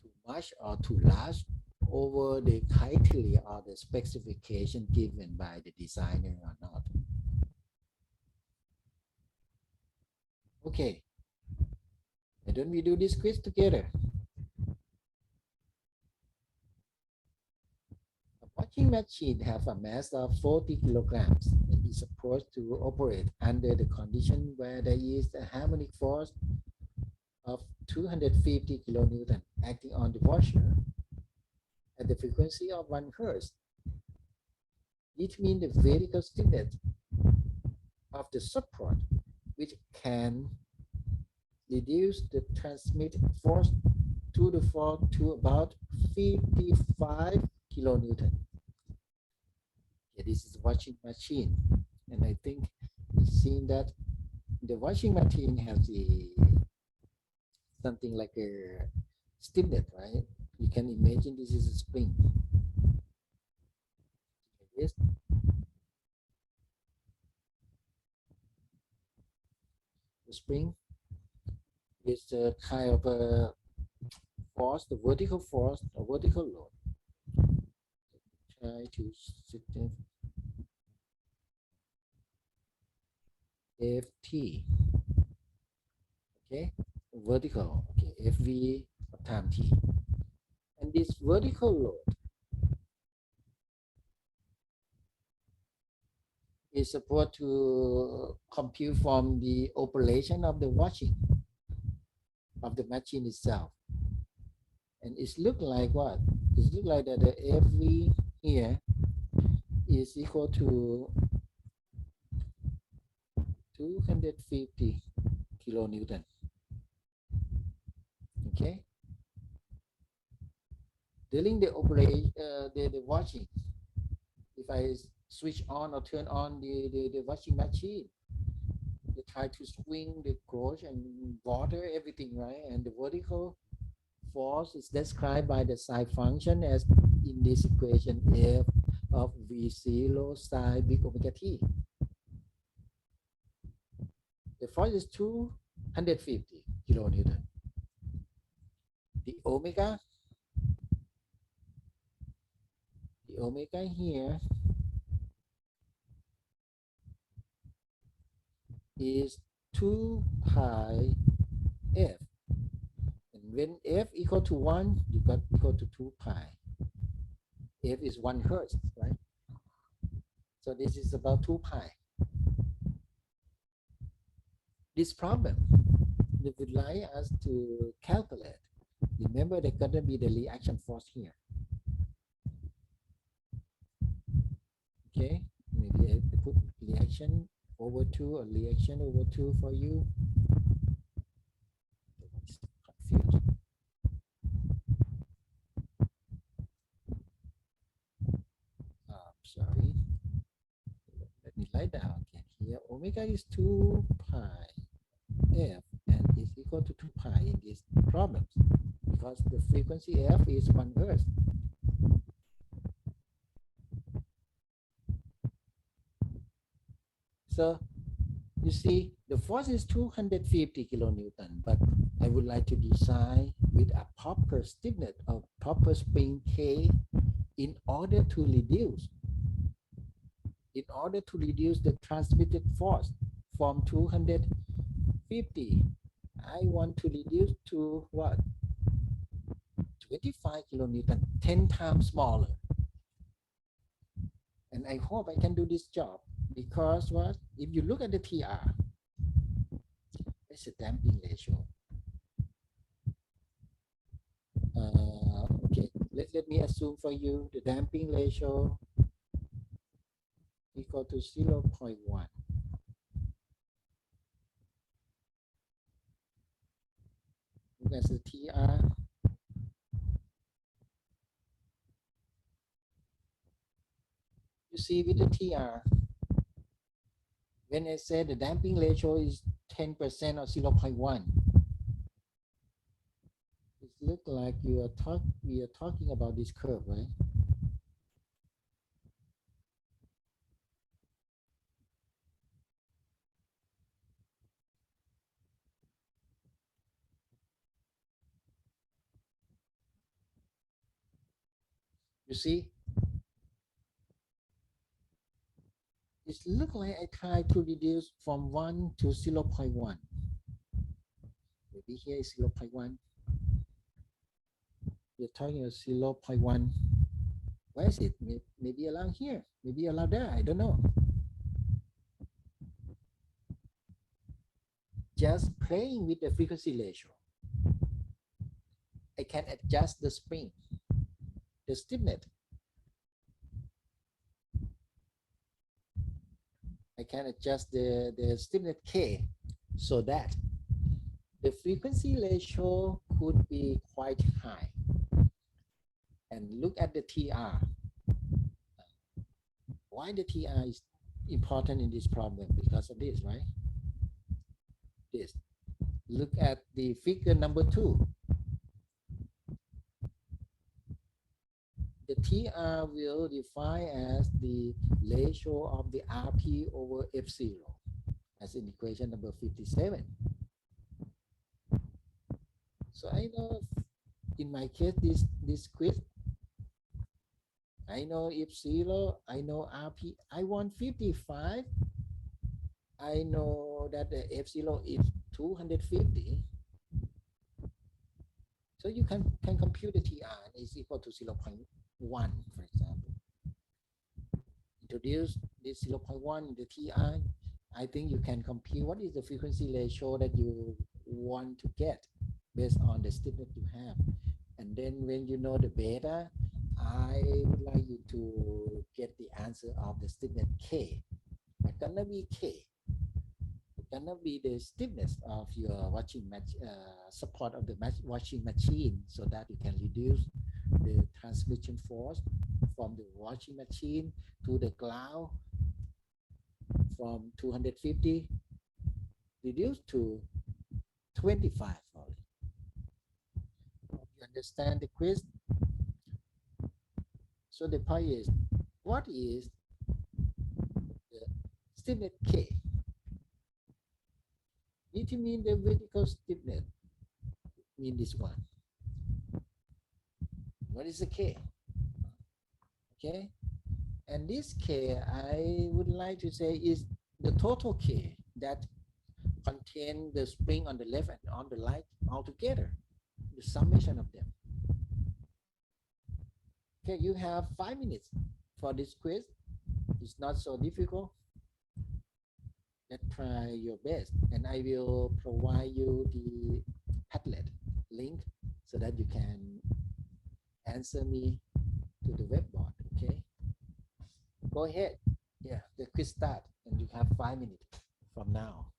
too much or too large over the criteria or the specification given by the designer or not. Okay, why don't we do this quiz together? A washing machine has a mass of 40 kilograms and is supposed to operate under the condition where there is a harmonic force of 250 kilonewton acting on the washer at the frequency of 1 hertz. It means the vertical stiffness of the support, which can reduce the transmit force to the floor to about 55 kilonewton. Yeah, this is washing machine, and I think we've seen that the washing machine has something like a stiffness, right? You can imagine this is a spring. Yes. The spring is a kind of a force, the vertical force, a vertical load. Try to sit in Ft. Okay, vertical. Okay, Fv time t. And this vertical load is supposed to compute from the operation of the washing of the machine itself. And it's look like what? It look like that the Fv here is equal to 250 kilonewton. Okay. During the operation, the washing, if I switch on or turn on the washing machine, they try to swing the clothes and water everything, right? And the vertical force is described by the sine function as in this equation F of V0 sine big omega t. The force is 250 kilonewton. The omega here is 2 pi f. And when f equal to 1, you got equal to 2 pi. F is 1 hertz, right? So this is about 2 pi. This problem, they would like us to calculate. Remember, there's going to be the reaction force here. Okay, maybe I put reaction over 2 or reaction over 2 for you. Confused. Sorry. Let me write down again here. Omega is 2 pi f and is equal to 2 pi in these problems because the frequency f is 1 hertz. So you see the force is 250 kilonewton, but I would like to design with a proper stiffness of proper spring K in order to reduce the transmitted force from 250. I want to reduce to what? 25 kilonewton, 10 times smaller. And I hope I can do this job because what? If you look at the TR, it's a damping ratio. Okay, let me assume for you the damping ratio equal to 0.1. Look at the TR. You see with the TR, when I say the damping ratio is 10% or 0.1, it looks like we are talking about this curve, right? You see, it looks like I try to reduce from 1 to 0.1. Maybe here is 0.1. We're talking about 0.1. Where is it? Maybe around here, maybe around there, I don't know. Just playing with the frequency ratio. I can adjust the spring, the stiffness. I can adjust the stiffness K so that the frequency ratio could be quite high. And look at the TR. Why the TR is important in this problem? Because of this, right? This. Look at the figure number 2. The TR will define as the ratio of the RP over F0, as in equation number 57. So I know in my case, this quiz, I know F0, I know RP, I want 55. I know that the F0 is 250. So you can compute the TR is equal to 0.1, for example. Introduce this 0.1 in the TR. I think you can compute what is the frequency ratio that you want to get based on the stiffness you have. And then when you know the beta, I would like you to get the answer of the stiffness K. It's gonna be K. It's gonna be the stiffness of your support of the washing machine, so that you can reduce the transmission force from the washing machine to the cloud from 250 reduced to 25 only. You understand the quiz? So the point is, what is the stiffness K? It means the vertical stiffness, mean this one. What is the K? Okay, and this K, I would like to say, is the total K that contain the spring on the left and on the right altogether, the summation of them. Okay, you have 5 minutes for this quiz. It's not so difficult. Let's try your best, and I will provide you the Padlet link so that you can answer me to the web board. Okay, go ahead. Yeah, the quiz start, and you have 5 minutes from now.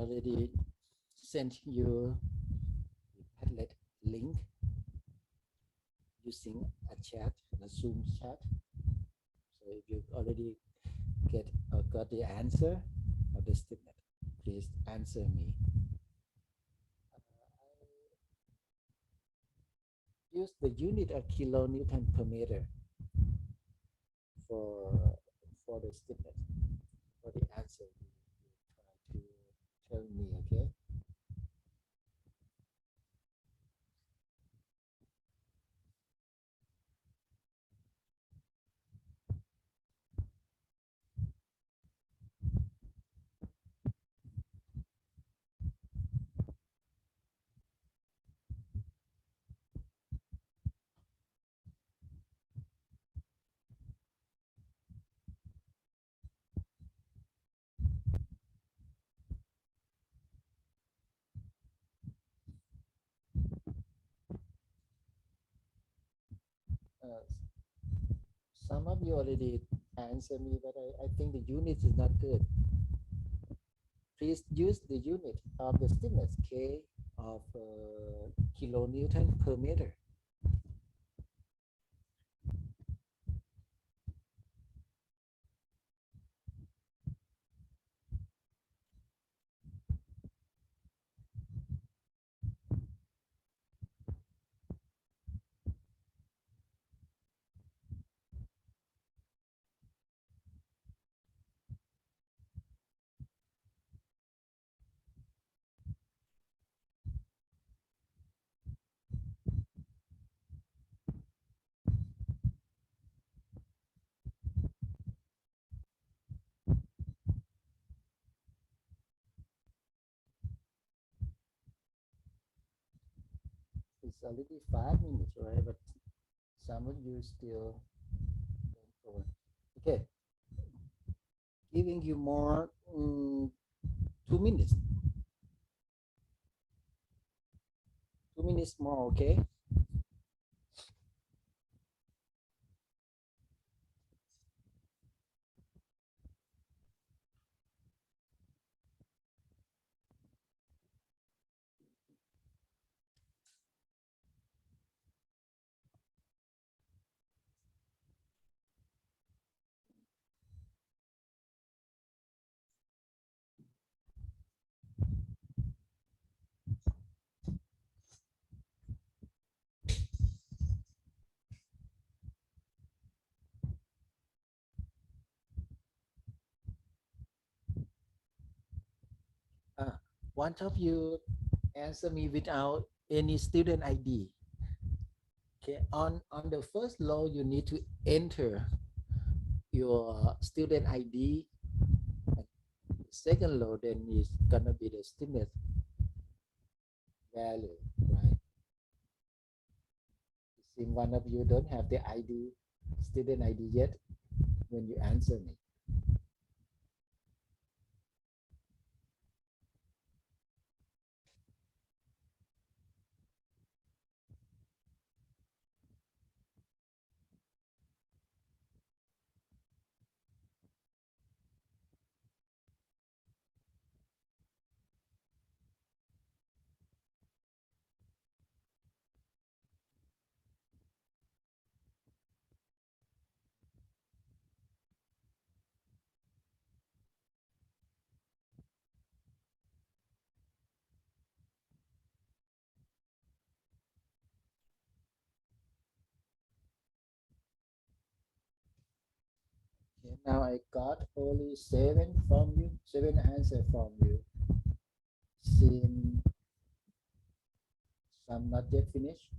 already sent you the Padlet link using a chat, a Zoom chat. So if you already got the answer of the statement, please answer me. Use the unit of kilonewton per meter for the statement, for the answer you try to tell me, okay? Some of you already answered me, but I think the unit is not good. Please use the unit of the stiffness K of kilonewton per meter. It's already 5 minutes, right? But some of you still don't forward. Okay, giving you more 2 minutes. 2 minutes more, okay? One of you answer me without any student ID. Okay, on the first law, you need to enter your student ID. And the second law then is gonna be the student value, right? It seems one of you don't have the ID, student ID yet when you answer me. Okay, now I got only 7 from you, 7 answer from you. Seem some not yet finished.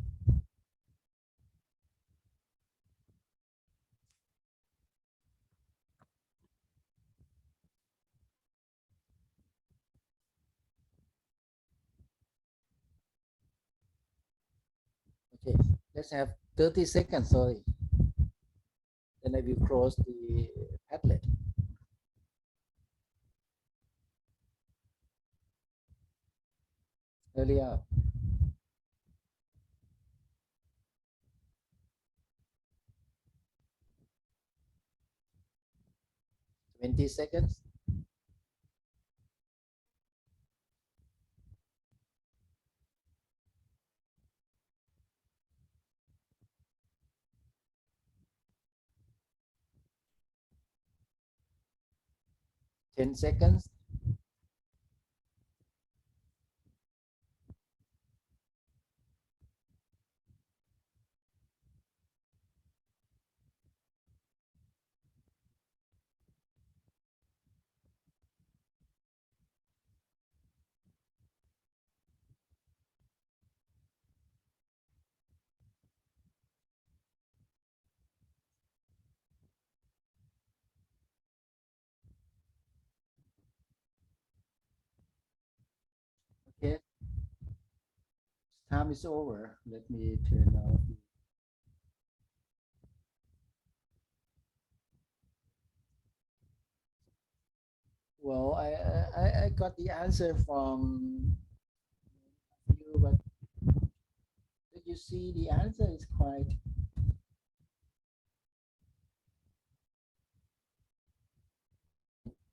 Okay, let's have 30 seconds, sorry. Then I will close the Padlet. Hurry up. 20 seconds. 10 seconds. Okay. Time is over. Let me turn off. Well, I got the answer from you, but did you see the answer is quite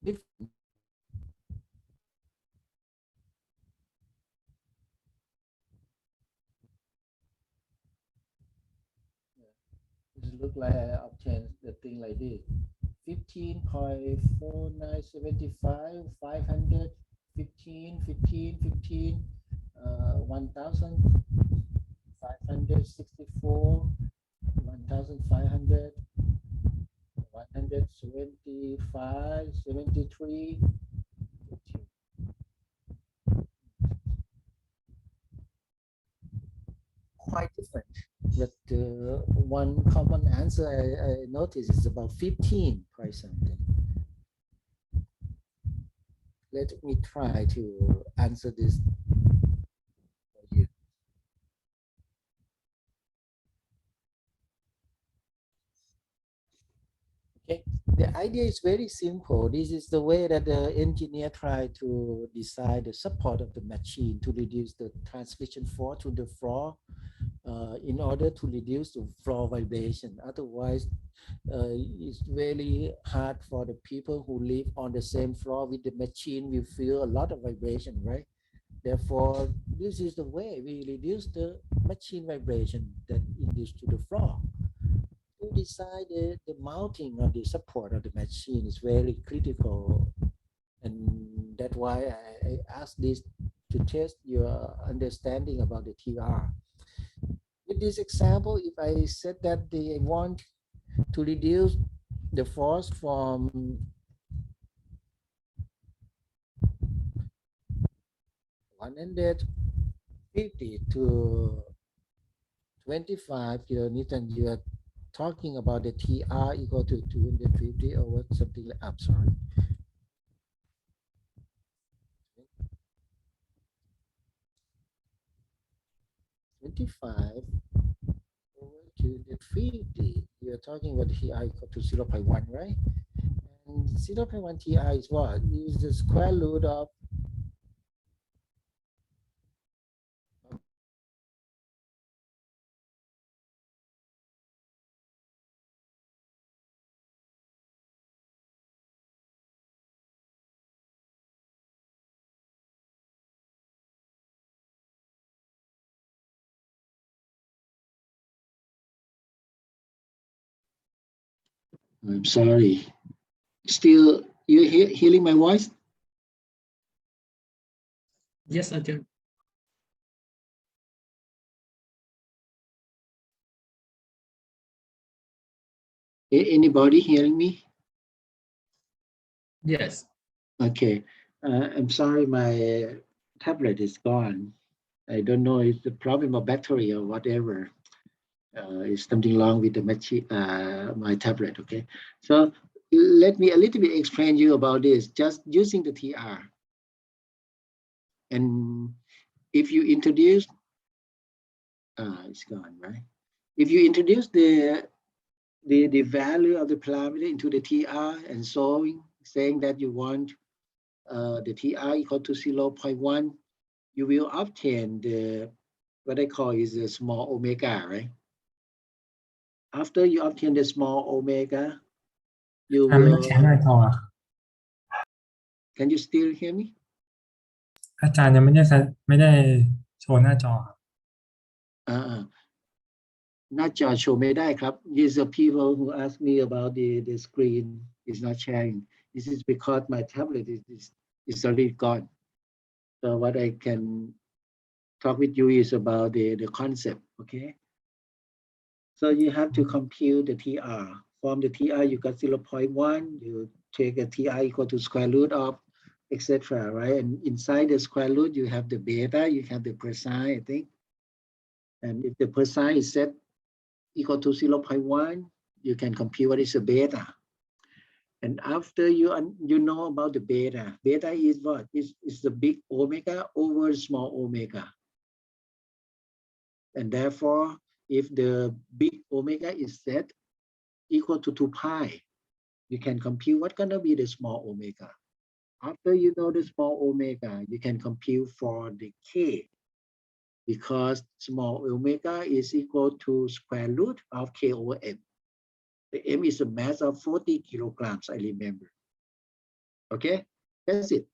different. It look like I obtained the thing like this. 15.4975, 500, 15, 15, 15, 1,564, 1,500, 175, 73, 15. Quite different. But one common answer I noticed is about 15 price something. Let me try to answer this for you. Okay, the idea is very simple. This is the way that the engineer tried to design the support of the machine to reduce the transmission force to the floor in order to reduce the floor vibration. Otherwise, it's very hard for the people who live on the same floor with the machine. We feel a lot of vibration, right? Therefore, this is the way we reduce the machine vibration that induced to the floor. To decide the mounting of the support of the machine is very critical, and that's why I asked this to test your understanding about the TR. With this example, if I said that they want to reduce the force from 150 to 25 kilonewton, you are talking about the TR equal to 250 or what, something like, I'm sorry. 25 over 250, you're talking about TR equal to 0.1, right? And 0.1 TR is what? Is the square root of I'm sorry. Still, you hearing my voice? Yes, Ajahn. Anybody hearing me? Yes. Okay. I'm sorry, my tablet is gone. I don't know if the problem of battery or whatever. Is something wrong with the machine, my tablet. Okay. So let me a little bit explain you about this, just using the TR. And if you introduce, it's gone, right? If you introduce the value of the parameter into the TR and saying that you want the TR equal to 0.1, you will obtain the, what I call is a small omega, right? After you obtain the small omega, you will, can you still hear me? อาจารย์ยังไม่ได้โชว์หน้าจอครับ หน้าจอโชว์ไม่ได้ครับ These are people who ask me about the screen is not sharing. This is because my tablet is already gone. So what I can talk with you is about the concept, okay? So you have to compute the TR. From the TR, you got 0.1, you take a TR equal to square root of, etc., right? And inside the square root, you have the beta, you have the percent, I think. And if the percent is set equal to 0.1, you can compute what is a beta. And after you know about the beta, beta is what? Is the big omega over small omega. And therefore, if the big omega is set equal to 2 pi, you can compute what's gonna be the small omega. After you know the small omega, you can compute for the K, because small omega is equal to square root of K over M. The M is a mass of 40 kilograms, I remember. Okay, that's it.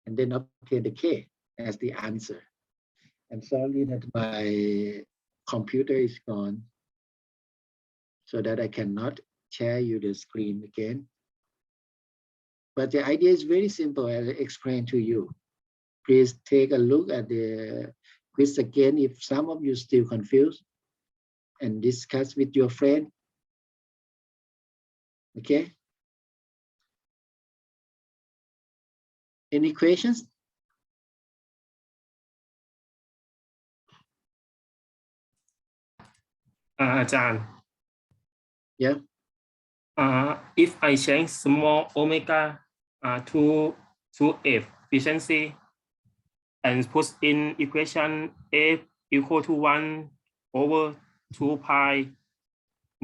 And then obtain the K as the answer. I'm sorry that my computer is gone, so that I cannot share you the screen again. But the idea is very simple, as I explained to you. Please take a look at the quiz again if some of you still confused, and discuss with your friend. Okay? Any questions? อาจารย์ Yeah. If I change small omega to F efficiency and put in equation F equal to 1 over 2 pi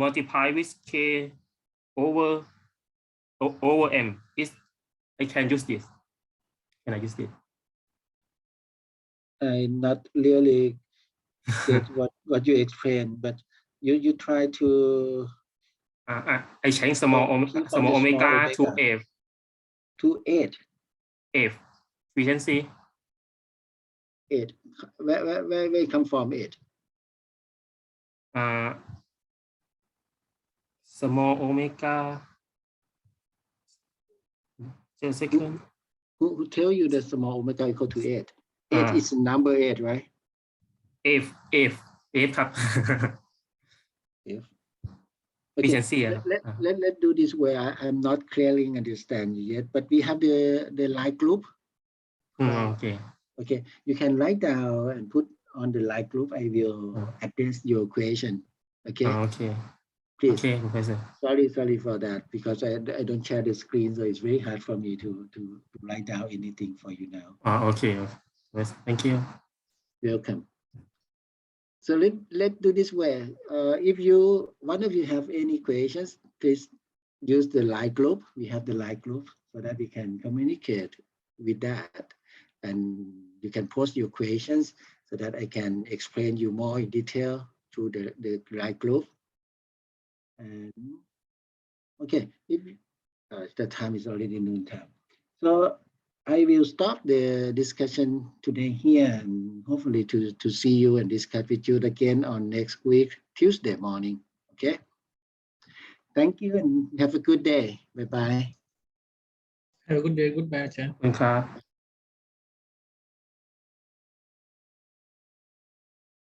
multiply with K over M, I can use this. Can I use this? I not really get what you explained, but you try to I change small omega to F. to 8. F efficiency. 8. Where come from 8? Small omega. Just a second. Who tell you that small omega equal to 8? 8 is number 8, right? F ครับ F. Okay. Efficiency. Let's do this way. I'm not clearly understand yet, but we have the line group. Okay. Okay, you can write down and put on the line group. I will address your question. Okay. Okay. Please. Okay, Professor. Sorry for that, because I don't share the screen, so it's very hard for me to write down anything for you now. Okay. Yes, thank you. Welcome. So let's do this way. If one of you have any questions, please use the line group. We have the line group so that we can communicate with that, and you can post your questions so that I can explain you more in detail through the line group. And okay, the time is already noon time, so I will stop the discussion today here, and hopefully to see you and discuss with you again on next week, Tuesday morning. Okay. Thank you and have a good day. Bye-bye. Have a good day. Goodbye, Chan. ขอบคุณครับ